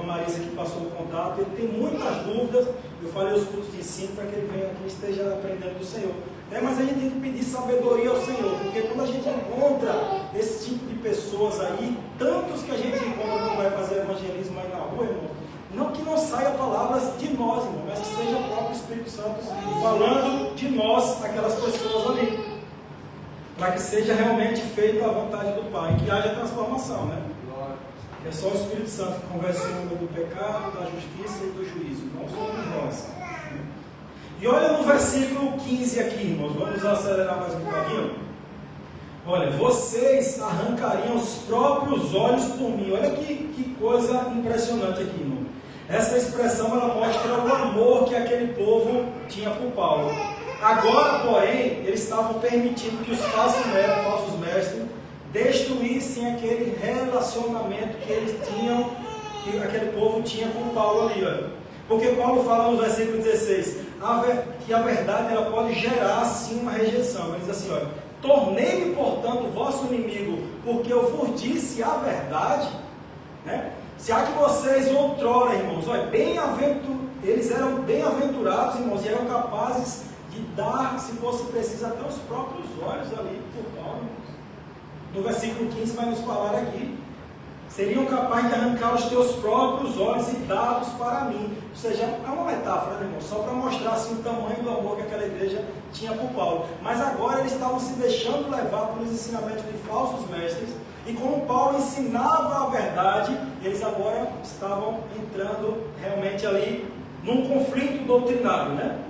Marisa que passou o contato. Ele tem muitas dúvidas. Eu falei os cursos de ensino para que ele venha aqui e esteja aprendendo do Senhor. Mas a gente tem que pedir sabedoria ao Senhor, porque quando a gente encontra esse tipo de pessoas aí, tantos que a gente encontra quando vai fazer evangelismo aí na rua, irmão, não que não saia palavras de nós, irmão, mas que seja o próprio Espírito Santo falando de nós, aquelas pessoas ali, para que seja realmente feita a vontade do Pai, que haja transformação, né? É só o Espírito Santo que convence o homem do pecado, da justiça e do juízo, não somos nós. E E olha no versículo 15 aqui, irmãos. Vamos acelerar mais um pouquinho. Olha, vocês arrancariam os próprios olhos por mim. Olha que coisa impressionante aqui, irmão. Essa expressão ela mostra o amor que aquele povo tinha por Paulo. Agora, porém, eles estavam permitindo que os falsos mestres destruíssem aquele relacionamento que eles tinham, que aquele povo tinha com Paulo ali, olha. Porque Paulo fala no versículo 16 que a verdade ela pode gerar sim uma rejeição. Ele diz assim, olha: tornei-me, portanto, vosso inimigo, porque eu vos disse a verdade, né? Se há que vocês outrora, irmãos, olha, eles eram bem-aventurados, irmãos, e eram capazes de dar, se fosse preciso, até os próprios olhos ali por Paulo, irmãos. No versículo 15 vai nos falar aqui: seriam capazes de arrancar os teus próprios olhos e dá-los para mim. Ou seja, é uma metáfora, né, irmão? Só para mostrar assim, o tamanho do amor que aquela igreja tinha por Paulo. Mas agora eles estavam se deixando levar pelos ensinamentos de falsos mestres. E como Paulo ensinava a verdade, eles agora estavam entrando realmente ali num conflito doutrinário, né?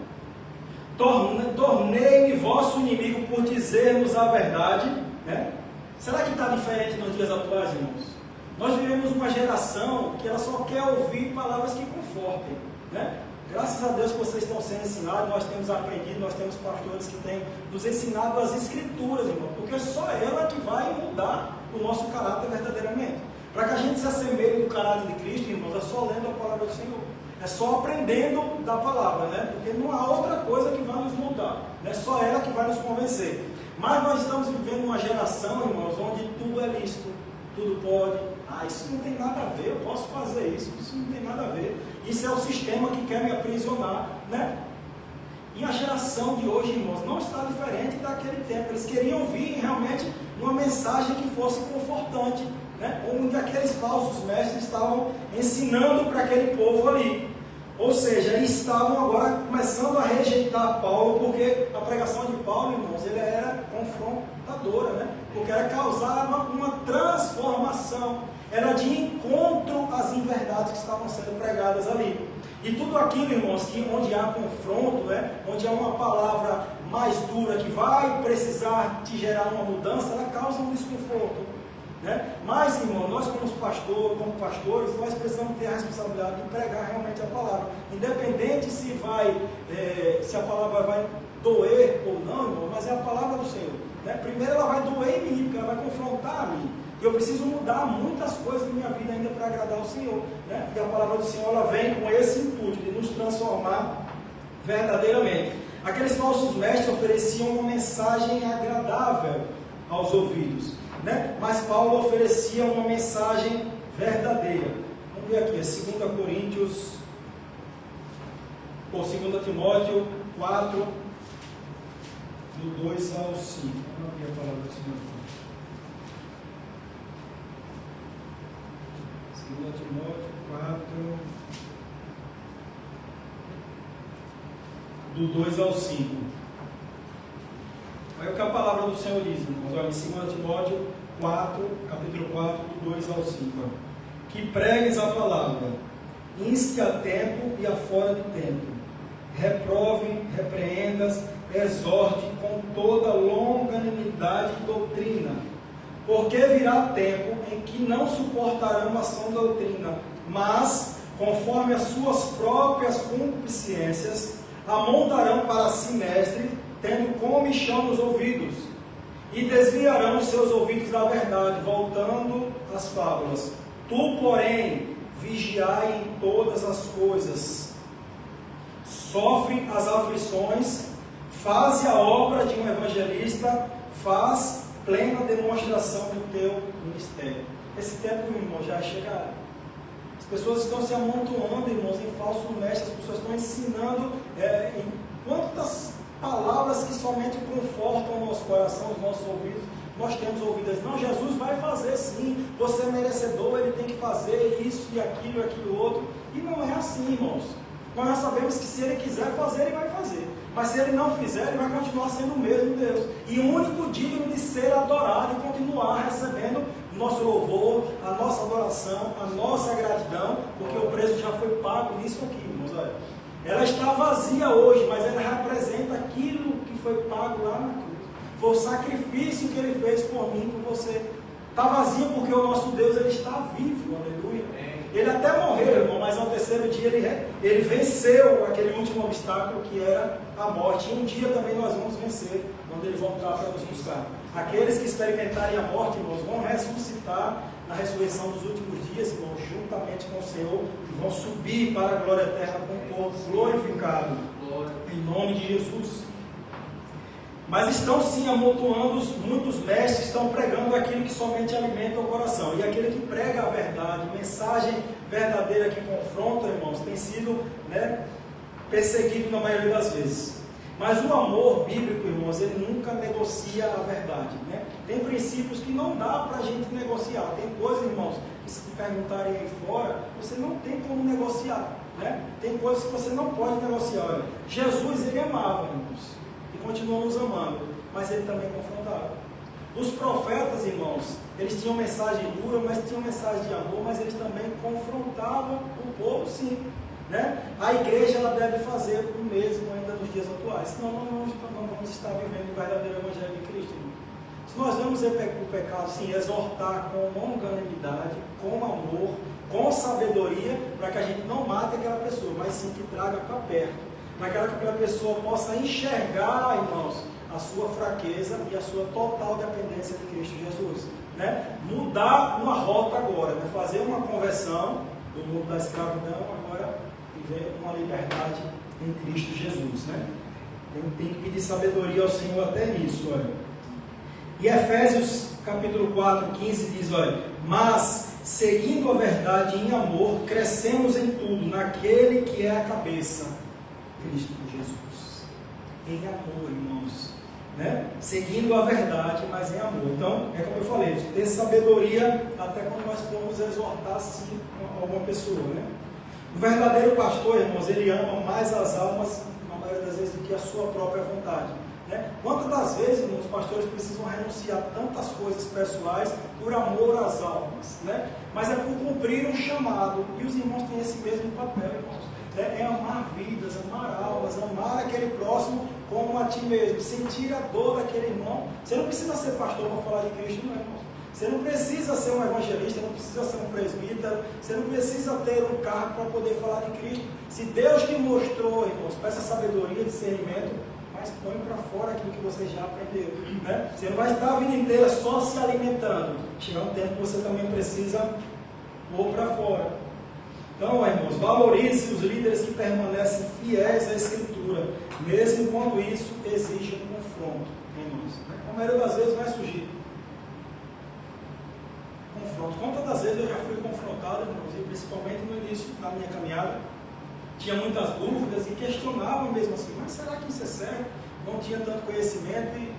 Tornei-me vosso inimigo por dizermos a verdade, né? Será que está diferente nos dias atuais, irmãos? Nós vivemos uma geração que ela só quer ouvir palavras que confortem, né? Graças a Deus que vocês estão sendo ensinados, nós temos aprendido, nós temos pastores que têm nos ensinado as Escrituras, irmão, porque só ela que vai mudar o nosso caráter verdadeiramente. Para que a gente se assemelhe do caráter de Cristo, irmãos, é só lendo a palavra do Senhor, é só aprendendo da palavra, né? Porque não há outra coisa que vai nos mudar, é só ela que vai nos convencer. Mas nós estamos vivendo uma geração, irmãos, onde tudo é lícito, tudo pode. Isso não tem nada a ver, eu posso fazer isso não tem nada a ver. Isso é o sistema que quer me aprisionar, né? E a geração de hoje, irmãos, não está diferente daquele tempo. Eles queriam ouvir realmente uma mensagem que fosse confortante, né? Onde aqueles falsos mestres estavam ensinando para aquele povo ali. Ou seja, eles estavam agora começando a rejeitar Paulo, porque a pregação de Paulo, irmãos, ele era confrontadora, né? Porque ela causava uma transformação, era de encontro às inverdades que estavam sendo pregadas ali. E tudo aquilo, irmãos, que onde há confronto, né? Onde há uma palavra mais dura que vai precisar te gerar uma mudança, ela causa um desconforto, né? Mas, irmão, nós como pastores, nós precisamos ter a responsabilidade de pregar realmente a palavra, independente se a palavra vai doer ou não, irmão, mas é a palavra do Senhor, né? Primeiro ela vai doer em mim, porque ela vai confrontar a mim, e eu preciso mudar muitas coisas na minha vida ainda para agradar ao Senhor, né? E a palavra do Senhor ela vem com esse intuito de nos transformar verdadeiramente. Aqueles falsos mestres ofereciam uma mensagem agradável aos ouvidos, né? Mas Paulo oferecia uma mensagem verdadeira. Vamos ver aqui, 2 Timóteo 4, do 2 ao 5. Vamos ver a palavra do Senhor. 2 Timóteo 4, do 2 ao 5. Olha o que a palavra do Senhor diz, irmãos. Olha, em 2 Timóteo 4, capítulo 4, do 2 ao 5. Que pregues a palavra, inste a tempo e a fora de tempo. Reprove, repreendas, exorte com toda longanimidade e doutrina. Porque virá tempo em que não suportarão a sã doutrina, mas, conforme as suas próprias concupiscências, amontarão para si mestre, tendo comichão nos ouvidos, e desviarão seus ouvidos da verdade, voltando às fábulas. Tu, porém, vigiai em todas as coisas, sofre as aflições, faze a obra de um evangelista, faz plena demonstração do teu ministério. Esse tempo, meu irmão, já é chegado. As pessoas estão se amontoando, irmãos, em falsos mestres, as pessoas estão ensinando em quantas palavras que somente confortam o nosso coração, os nossos ouvidos. Nós temos ouvidas, não, Jesus vai fazer sim, você é merecedor, ele tem que fazer isso e aquilo outro. E não é assim, irmãos. Nós já sabemos que se ele quiser fazer, ele vai fazer. Mas se ele não fizer, ele vai continuar sendo o mesmo Deus. E o único digno de ser adorado e continuar recebendo nosso louvor, a nossa adoração, a nossa gratidão, porque o preço já foi pago nisso aqui, irmãos. Olha. Ela está vazia hoje, mas ela representa aquilo que foi pago lá na cruz. Foi o sacrifício que Ele fez por mim, por você. Está vazia porque o nosso Deus, Ele está vivo, aleluia. Ele até morreu, irmão, mas ao terceiro dia ele venceu aquele último obstáculo que era a morte. E um dia também nós vamos vencer, quando Ele voltar para nos buscar. Aqueles que experimentarem a morte, irmãos, vão ressuscitar na ressurreição dos últimos dias, irmãos, juntamente com o Senhor, e vão subir para a glória eterna com o corpo glorificado, em nome de Jesus. Mas estão sim amontoando, muitos mestres estão pregando aquilo que somente alimenta o coração. E aquele que prega a verdade, mensagem verdadeira que confronta, irmãos, tem sido perseguido na maioria das vezes. Mas o amor bíblico, irmãos, ele nunca negocia a verdade. Tem princípios que não dá para a gente negociar. Tem coisas, irmãos, que se perguntarem aí fora, você não tem como negociar. Tem coisas que você não pode negociar. Olha, Jesus, ele amava, irmãos. Continua nos amando, mas ele também confrontava. Os profetas, irmãos, eles tinham mensagem dura, mas tinham mensagem de amor, mas eles também confrontavam o povo, sim. A igreja, ela deve fazer o mesmo ainda nos dias atuais, senão não vamos estar vivendo o verdadeiro evangelho de Cristo. Se nós vamos o pecado, sim, exortar com longanimidade, com amor, com sabedoria, para que a gente não mate aquela pessoa, mas sim que traga para perto, para que aquela pessoa possa enxergar, irmãos, a sua fraqueza e a sua total dependência de Cristo Jesus. Mudar uma rota agora, fazer uma conversão do mundo da escravidão, agora viver uma liberdade em Cristo Jesus. Tem que pedir sabedoria ao Senhor até nisso. Olha. E Efésios capítulo 4, 15 diz, olha, mas seguindo a verdade em amor, crescemos em tudo, naquele que é a cabeça, Cristo Jesus, em amor, irmãos, seguindo a verdade, mas em amor. Então, é como eu falei, ter sabedoria até quando nós formos exortar sim alguma pessoa. O verdadeiro pastor, irmãos, ele ama mais as almas, na maioria das vezes, do que a sua própria vontade. Quantas das vezes, irmãos, os pastores precisam renunciar a tantas coisas pessoais por amor às almas, mas é por cumprir um chamado, e os irmãos têm esse mesmo papel, irmãos. É amar vidas, amar almas, amar aquele próximo como a ti mesmo, sentir a dor daquele irmão. Você não precisa ser pastor para falar de Cristo, não, irmão. Você não precisa ser um evangelista, não precisa ser um presbítero, você não precisa ter um cargo para poder falar de Cristo. Se Deus te mostrou, irmãos, peça sabedoria, discernimento, mas põe para fora aquilo que você já aprendeu. Você não vai estar a vida inteira só se alimentando. Chega um tempo que você também precisa pôr para fora. Então, irmãos, valorize os líderes que permanecem fiéis à Escritura, mesmo quando isso exige um confronto, irmãos. A maioria das vezes vai surgir confronto. Quantas das vezes eu já fui confrontado, irmãos, e principalmente no início da minha caminhada, tinha muitas dúvidas e questionava mesmo assim, mas será que isso é certo? Não tinha tanto conhecimento e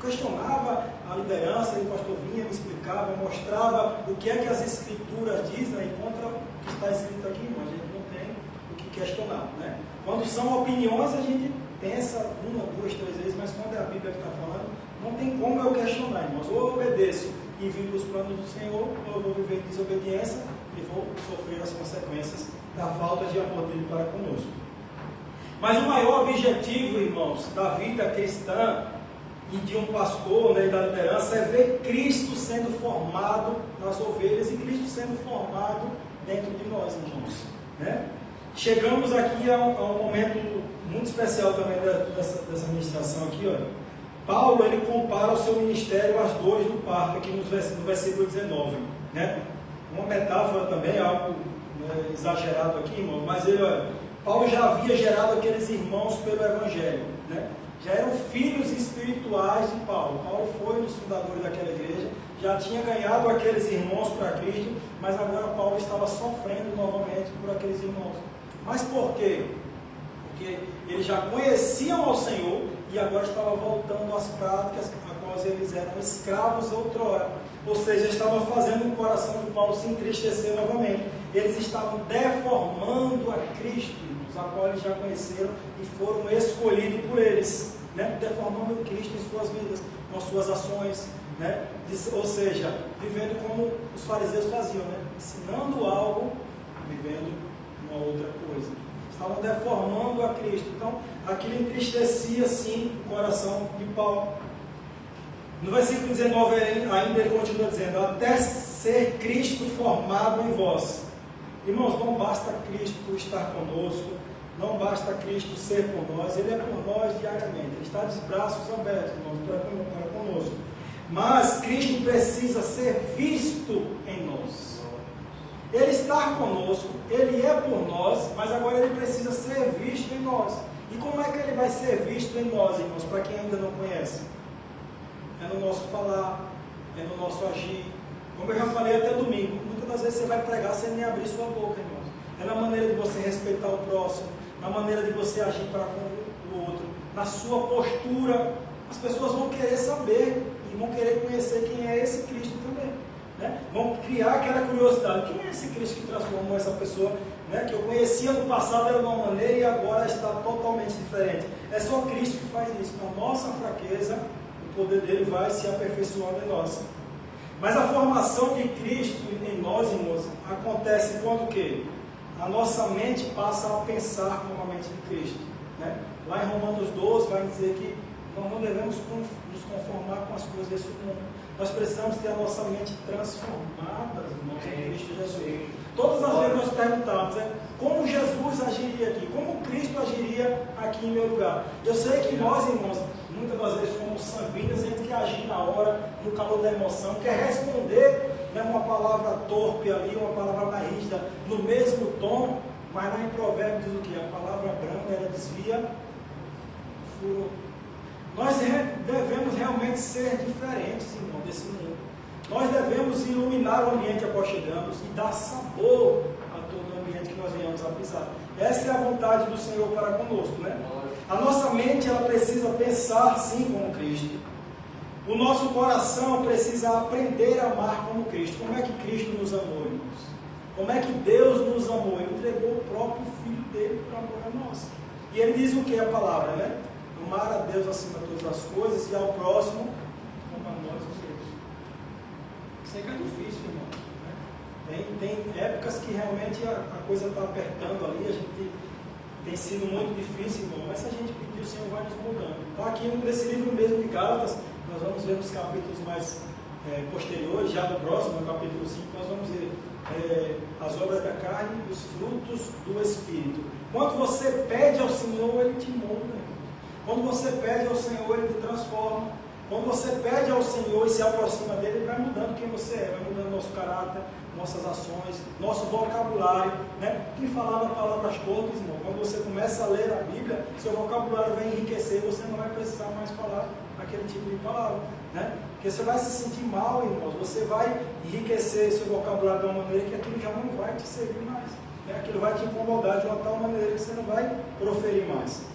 questionava a liderança, e o pastor vinha, me explicava, mostrava o que é que as Escrituras dizem, e contra o que está escrito aqui, mas a gente não tem o que questionar. Quando são opiniões, a gente pensa uma, duas, três vezes, mas quando é a Bíblia que está falando, não tem como eu questionar, irmãos. Ou eu obedeço e vivo os planos do Senhor, ou eu vou viver em desobediência e vou sofrer as consequências da falta de amor dele para conosco. Mas o maior objetivo, irmãos, da vida cristã e de um pastor, e da liderança, é ver Cristo sendo formado nas ovelhas e Cristo sendo formado dentro de nós, irmãos. Chegamos aqui a um momento muito especial também dessa ministração aqui, olha. Paulo, ele compara o seu ministério às dores do parto, aqui no versículo 19. Uma metáfora também, algo exagerado aqui, irmão, mas Paulo já havia gerado aqueles irmãos pelo Evangelho, já eram filhos espirituais de Paulo. Paulo foi um dos fundadores daquela igreja, já tinha ganhado aqueles irmãos para Cristo, mas agora Paulo estava sofrendo novamente por aqueles irmãos. Mas por quê? Porque eles já conheciam ao Senhor e agora estavam voltando às práticas a quais eles eram escravos outrora. Ou seja, estavam fazendo o coração de Paulo se entristecer novamente. Eles estavam deformando a Cristo, a qual eles já conheceram e foram escolhidos por eles, deformando Cristo em suas vidas, com suas ações, ou seja, vivendo como os fariseus faziam, ensinando algo, vivendo uma outra coisa. estavam deformando a Cristo. Então, aquilo entristecia, sim, o coração de Paulo. No versículo 19 ainda ele continua dizendo: até ser Cristo formado em vós. Irmãos, não basta Cristo estar conosco, não basta Cristo ser por nós, Ele é por nós diariamente, Ele está de braços abertos, irmãos, para conosco. Mas Cristo precisa ser visto em nós. Ele está conosco, Ele é por nós, mas agora Ele precisa ser visto em nós. E como é que Ele vai ser visto em nós, irmãos, para quem ainda não conhece? É no nosso falar, é no nosso agir. Como eu já falei até domingo, muitas das vezes você vai pregar sem nem abrir sua boca, irmãos. É na maneira de você respeitar o próximo, na maneira de você agir para com o outro, na sua postura. As pessoas vão querer saber e vão querer conhecer quem é esse Cristo também, né? Vão criar aquela curiosidade: quem é esse Cristo que transformou essa pessoa, né, que eu conhecia no passado era de uma maneira e agora está totalmente diferente? É só Cristo que faz isso. Na nossa fraqueza, o poder dele vai se aperfeiçoando em nós. Mas a formação de Cristo em nós, irmãos, acontece quando o quê? A nossa mente passa a pensar como a mente de Cristo, né? Lá em Romanos 12 vai dizer que nós não devemos nos conformar com as coisas desse mundo. Nós precisamos ter a nossa mente transformada, irmãos, em Cristo Jesus. Todas as vezes nós perguntamos, como Jesus agiria aqui? Como Cristo agiria aqui em meu lugar? Eu sei que nós, irmãos, muitas das vezes somos sanguíneos, a gente quer agir na hora, no calor da emoção, quer responder, né, uma palavra torpe ali, uma palavra mais rígida, no mesmo tom, mas lá em Provérbios diz o que? A palavra branda, ela desvia o furor. Nós devemos realmente ser diferentes, irmão, desse mundo. Nós devemos iluminar o ambiente após chegamos e dar sabor a todo o ambiente que nós venhamos a pisar. Essa é a vontade do Senhor para conosco, né? A nossa mente, ela precisa pensar sim como Cristo. O nosso coração precisa aprender a amar como Cristo. Como é que Cristo nos amou, irmãos? Como é que Deus nos amou? Ele entregou o próprio Filho dele para amor a nós. E ele diz o que é a palavra, né? Amar a Deus acima de todas as coisas e ao próximo como a nós mesmos. Isso aí que é difícil, irmão, né? Tem épocas que realmente a coisa está apertando ali, a gente tem sido muito difícil, irmão, mas se a gente pedir, o Senhor vai nos mudando. Então aqui nesse livro mesmo de Gálatas, nós vamos ver nos capítulos mais posteriores, já no próximo, no capítulo 5, nós vamos ver as obras da carne e os frutos do Espírito. Quando você pede ao Senhor, Ele te molda. Quando você pede ao Senhor, Ele te transforma. Quando você pede ao Senhor e se aproxima dEle, Ele vai mudando quem você é, vai mudando nosso caráter, nossas ações, nosso vocabulário, né? Quem falava palavras tortas, irmão, quando você começa a ler a Bíblia, seu vocabulário vai enriquecer, você não vai precisar mais falar aquele tipo de palavra, né? Porque você vai se sentir mal, irmãos, você vai enriquecer seu vocabulário de uma maneira que aquilo já não vai te servir mais, né? Aquilo vai te incomodar de uma tal maneira que você não vai proferir mais.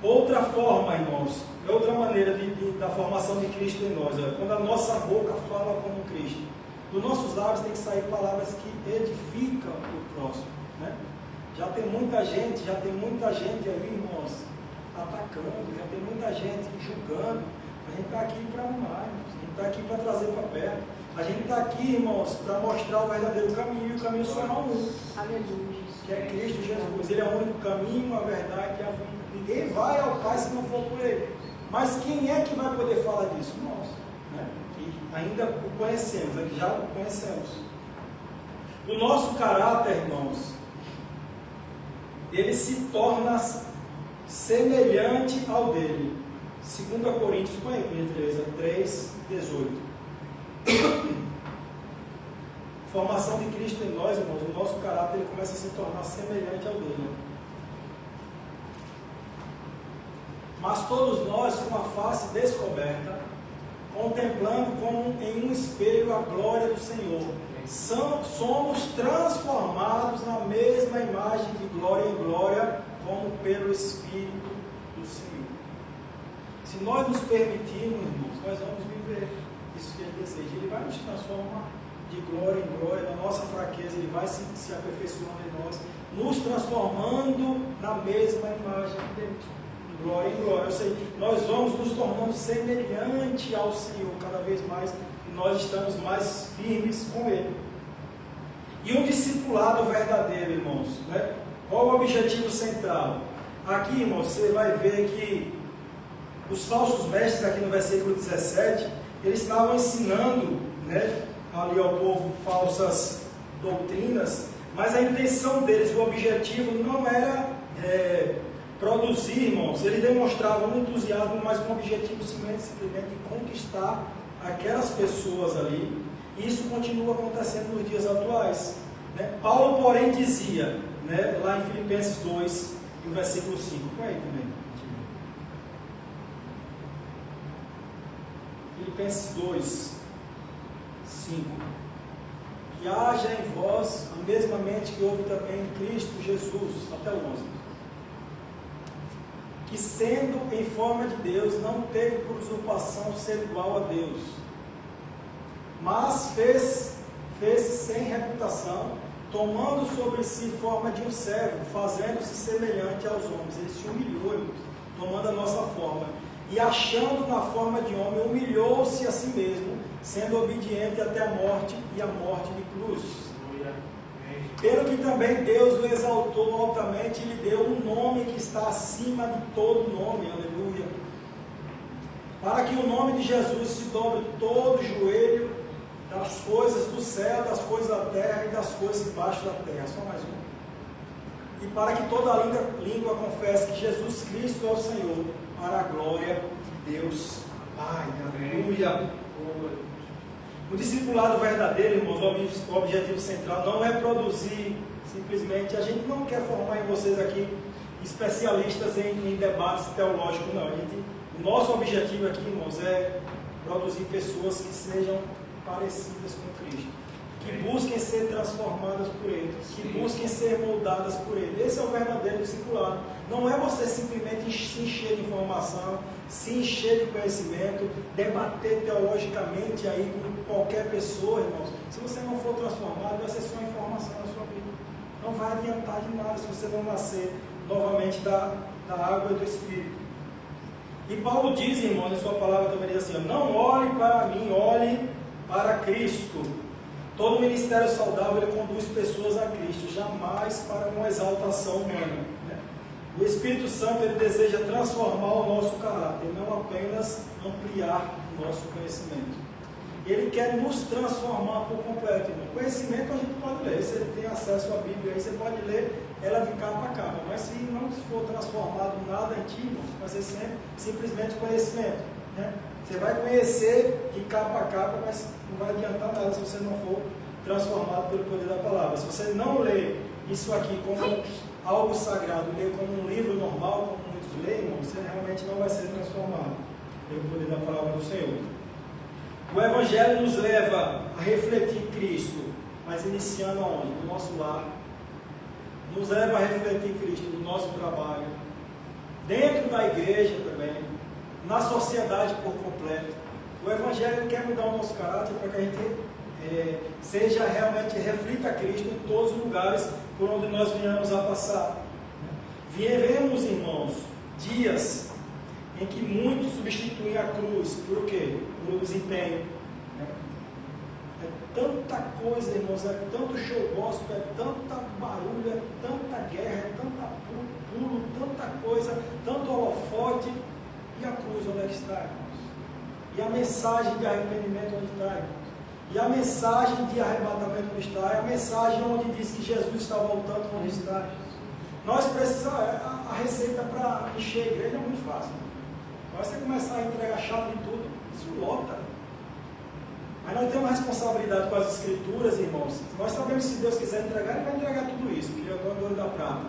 Outra forma, irmãos, outra maneira da formação de Cristo em nós, quando a nossa boca fala como Cristo. Dos nossos lábios tem que sair palavras que edificam o próximo, né? Já tem muita gente aí, irmãos, atacando, já tem muita gente julgando. A gente está aqui para amar, irmãos. A gente está aqui para trazer para perto. A gente está aqui, irmãos, para mostrar o verdadeiro caminho, e o caminho só há um, que é Cristo Jesus. Ele é o único caminho, a verdade e a vida. Ninguém vai ao Pai se não for por Ele. Mas quem é que vai poder falar disso? Nós, né? Que ainda o conhecemos, que já o conhecemos. O nosso caráter, irmãos, ele se torna semelhante ao dele. 2 Coríntios, põe aí, por gentileza, 3:18. Formação de Cristo em nós, irmãos, o nosso caráter ele começa a se tornar semelhante ao dele. Mas todos nós, com a face descoberta, contemplando como em um espelho a glória do Senhor, somos transformados na mesma imagem de glória em glória, como pelo Espírito do Senhor. Se nós nos permitirmos, irmãos, nós vamos viver isso que Ele deseja. Ele vai nos transformar de glória em glória, na nossa fraqueza, Ele vai se aperfeiçoando em nós, nos transformando na mesma imagem dele. Glória em glória, ou seja, nós vamos nos tornando semelhante ao Senhor cada vez mais, e nós estamos mais firmes com Ele. E um discipulado verdadeiro, irmãos, né? Qual o objetivo central? Aqui, irmãos, você vai ver que os falsos mestres, aqui no versículo 17, eles estavam ensinando, né, ali ao povo falsas doutrinas, mas a intenção deles, o objetivo não era produzir, irmãos. Eles demonstravam um entusiasmo, mas com o objetivo simplesmente de conquistar aquelas pessoas ali. E isso continua acontecendo nos dias atuais, né? Paulo, porém, dizia, né, lá em Filipenses 2, no versículo 5, põe aí também. Filipenses 2, 5. Que haja em vós a mesma mente que houve também em Cristo Jesus, até o 11. Que sendo em forma de Deus, não teve por usurpação ser igual a Deus, mas fez-se sem reputação, tomando sobre si forma de um servo, fazendo-se semelhante aos homens. Ele se humilhou, tomando a nossa forma, e achando na forma de homem, humilhou-se a si mesmo, sendo obediente até a morte, e a morte de cruz. Pelo que também Deus o exaltou altamente e lhe deu um nome que está acima de todo nome, aleluia, para que o nome de Jesus se dobre todo o joelho, das coisas do céu, das coisas da terra e das coisas debaixo da terra. Só mais um. E para que toda língua confesse que Jesus Cristo é o Senhor, para a glória de Deus Pai. Aleluia. O discipulado verdadeiro, irmãos, o objetivo central não é produzir simplesmente. A gente não quer formar em vocês aqui especialistas em debates teológicos, não. O nosso objetivo aqui, irmãos, é produzir pessoas que sejam parecidas com Cristo, que busquem ser transformadas por Ele, que busquem ser moldadas por Ele. Esse é o verdadeiro discipulado. Não é você simplesmente se encher de informação, se encher de conhecimento, debater teologicamente aí com qualquer pessoa, irmãos. Se você não for transformado, vai ser só informação na sua vida. Não vai adiantar de nada se você não nascer novamente da água e do Espírito. E Paulo diz, irmãos, em sua palavra também diz assim: não olhe para mim, olhe para Cristo. Todo ministério saudável ele conduz pessoas a Cristo, jamais para uma exaltação humana, né? O Espírito Santo ele deseja transformar o nosso caráter, não apenas ampliar o nosso conhecimento. Ele quer nos transformar por completo, irmão. Conhecimento a gente pode ler, você tem acesso à Bíblia, aí você pode ler ela de capa a capa, mas se não for transformado nada em ti, irmão, vai ser sempre simplesmente conhecimento, né? Você vai conhecer de capa a capa, mas não vai adiantar nada se você não for transformado pelo poder da palavra. Se você não lê isso aqui como algo sagrado, lê como um livro normal, como muitos leem, irmão, você realmente não vai ser transformado pelo poder da palavra do Senhor. O Evangelho nos leva a refletir Cristo, mas iniciando aonde? No nosso lar. Nos leva a refletir Cristo no nosso trabalho, dentro da igreja também, na sociedade por completo. O Evangelho quer mudar o nosso caráter para que a gente seja realmente, reflita Cristo em todos os lugares por onde nós venhamos a passar. Vivemos, irmãos, dias em que muitos substituem a cruz. Por quê? Por desempenho. É tanta coisa, irmãos, é tanto show gospel, é tanta barulho, é tanta guerra, é tanta pulo, tanta coisa, tanto holofote. E a cruz, onde é que está, irmãos? E a mensagem de arrependimento, onde está, irmãos? E a mensagem de arrebatamento, onde está? E a mensagem onde diz que Jesus está voltando, onde está? Nós precisamos, a receita para encher a igreja é muito fácil. Vai você começar a entregar chave de tudo, isso lota. Mas nós temos uma responsabilidade com as Escrituras, irmãos. Nós sabemos que se Deus quiser entregar, Ele vai entregar tudo isso, que é o dono do ouro da prata.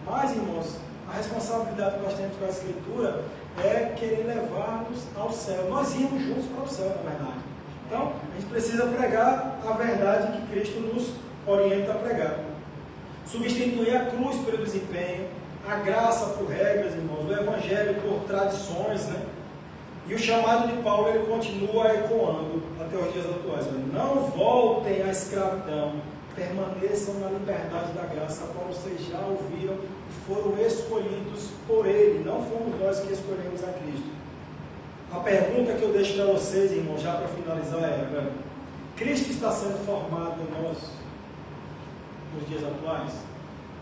Mas, irmãos, a responsabilidade que nós temos com a Escritura é querer levar-nos ao céu. Nós íamos juntos para o céu, na verdade. Então, a gente precisa pregar a verdade que Cristo nos orienta a pregar. Substituir a cruz pelo desempenho, a graça por regras, irmãos, o Evangelho por tradições, né? E o chamado de Paulo, ele continua ecoando até os dias atuais. Não voltem à escravidão, permaneçam na liberdade da graça, a qual vocês já ouviram e foram escolhidos por Ele. Não fomos nós que escolhemos a Cristo. A pergunta que eu deixo para vocês, irmãos, já para finalizar é: Cristo está sendo formado em nós nos dias atuais?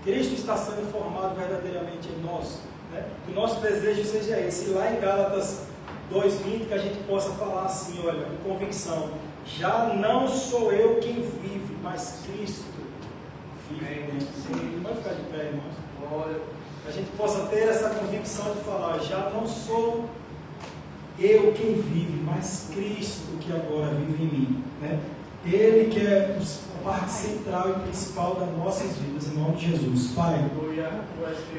Cristo está sendo formado verdadeiramente em nós, né? Que o nosso desejo seja esse. E lá em Gálatas 2:20, que a gente possa falar assim, olha, com convicção: já não sou eu quem vive, mas Cristo vive. Sim. Pode ficar de pé, irmãos. A gente possa ter essa convicção de falar: já não sou eu quem vive, mas Cristo que agora vive em mim, né? Ele que é a parte central e principal das nossas vidas, em nome de Jesus. Pai,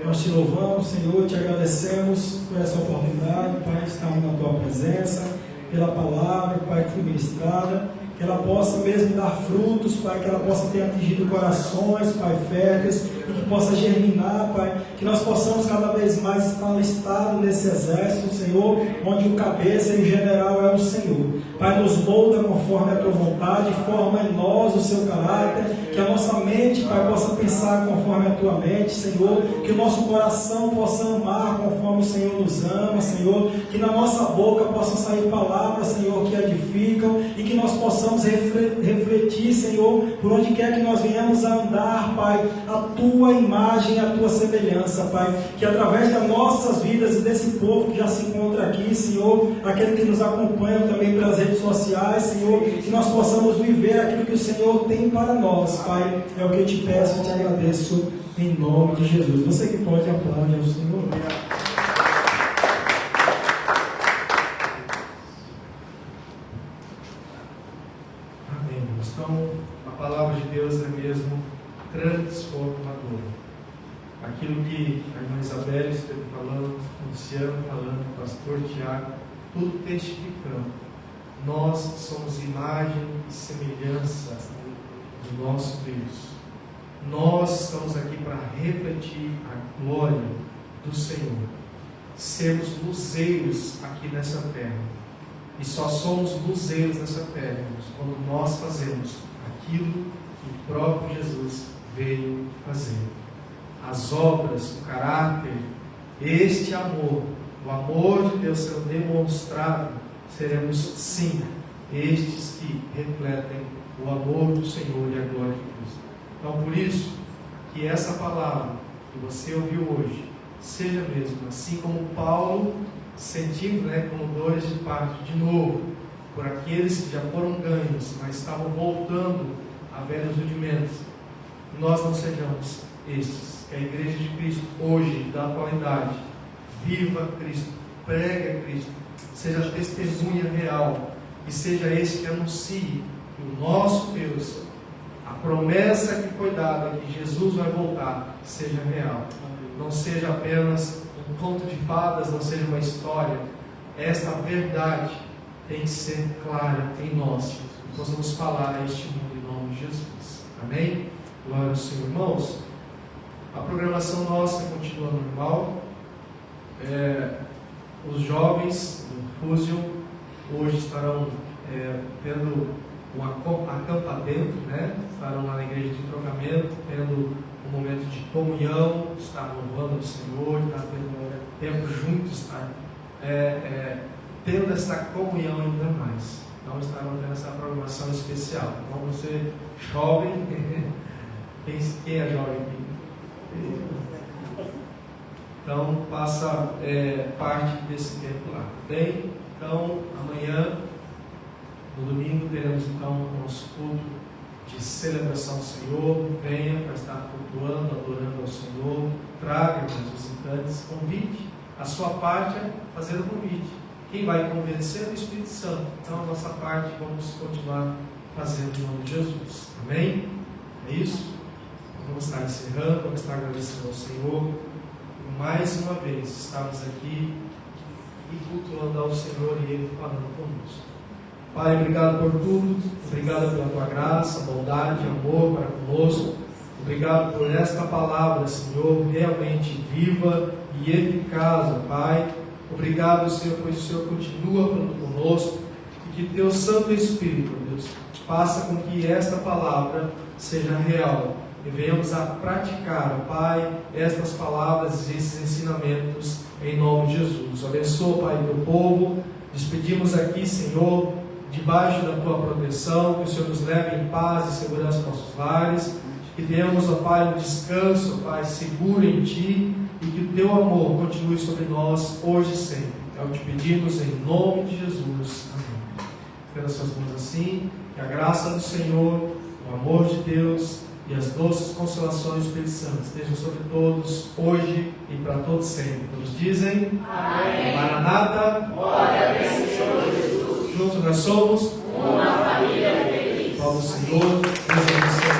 nós te louvamos, Senhor, te agradecemos por essa oportunidade, Pai, de estarmos na tua presença, pela palavra, Pai, que foi ministrada, que ela possa mesmo dar frutos, Pai, que ela possa ter atingido corações, Pai, férteis, e que possa germinar, Pai, que nós possamos cada vez mais estar listados nesse exército, Senhor, onde o cabeça e o general é o Senhor. Pai, nos molda conforme a tua vontade, forma em nós o seu caráter, que a nossa mente, Pai, possa pensar conforme a tua mente, Senhor, que o nosso coração possa amar conforme o Senhor nos ama, Senhor, que na nossa boca possam sair palavras, Senhor, que edificam, e que nós possamos refletir, Senhor, por onde quer que nós venhamos a andar, Pai, a tua imagem, a tua semelhança, Pai, que através das nossas vidas e desse povo que já se encontra aqui, Senhor, aquele que nos acompanha também pelas redes sociais, Senhor, que nós possamos viver aquilo que o Senhor tem para nós, Pai. É o que eu te peço e te agradeço em nome de Jesus. Você que pode aplaudir ao Senhor. Amém. Então, a palavra de Deus é mesmo transformadora. Aquilo que a irmã Isabel esteve falando, o Luciano falando, o pastor Tiago, tudo testificando. Nós somos imagem e semelhança do nosso Deus. Nós estamos aqui para refletir a glória do Senhor. Sermos luzeiros aqui nessa terra. E só somos luzeiros nessa terra, irmãos, quando nós fazemos aquilo que o próprio Jesus veio fazer. As obras, o caráter, este amor, o amor de Deus sendo demonstrado, seremos sim estes que refletem o amor do Senhor e a glória de Cristo. Então, por isso, que essa palavra que você ouviu hoje seja mesmo, assim como Paulo, sentindo, como dores de parto de novo, por aqueles que já foram ganhos, mas estavam voltando a velhos rudimentos, nós não sejamos estes. Que a Igreja de Cristo hoje, da atualidade, viva Cristo, pregue Cristo, seja testemunha real, e seja esse que anuncie que o nosso Deus, a promessa que foi dada, que Jesus vai voltar, seja real. Não seja apenas um conto de fadas, não seja uma história. Esta verdade tem que ser clara em nós. Nós vamos falar a este mundo em nome de Jesus. Amém? Glória ao Senhor. Irmãos, a programação nossa continua normal. Os jovens do Fusion hoje estarão tendo um acampamento, estarão lá na igreja de trocamento, tendo um momento de comunhão, estar louvando o Senhor, estar tendo tempo juntos, estar tendo essa comunhão ainda mais. Então estarão tendo essa programação especial. Então você jovem, quem é jovem aqui? Então faça parte desse tempo lá, bem? Então amanhã, no domingo, teremos então o nosso culto de celebração ao Senhor. Venha para estar cultuando, adorando ao Senhor. Traga os visitantes, convide. A sua parte é fazer o convite. Quem vai convencer é o Espírito Santo. Então a nossa parte vamos continuar fazendo em nome de Jesus. Amém? É isso? Vamos estar encerrando, vamos estar agradecendo ao Senhor por mais uma vez estarmos aqui e cultuando ao Senhor e Ele falando conosco. Pai, obrigado por tudo, obrigado pela tua graça, bondade, amor para conosco. Obrigado por esta palavra, Senhor, realmente viva e eficaz, Pai. Obrigado, Senhor, pois o Senhor continua falando conosco e que teu Santo Espírito, Deus, faça com que esta palavra seja real e venhamos a praticar, Pai, estas palavras e esses ensinamentos em nome de Jesus. Abençoa, Pai, teu povo. Despedimos aqui, Senhor, debaixo da tua proteção, que o Senhor nos leve em paz e segurança aos nossos lares, Que tenhamos, ó Pai, um descanso, ó Pai, seguro em Ti, e que o Teu amor continue sobre nós hoje e sempre. É o que te pedimos em nome de Jesus. Amém. Estenda suas mãos assim, que a graça do Senhor, o amor de Deus e as doces consolações do Espírito Santo estejam sobre todos, hoje e para todos sempre. Todos dizem: Amém. Maranata. Glória a Deus, Senhor Jesus. Juntos nós somos uma família feliz. Salve o Senhor.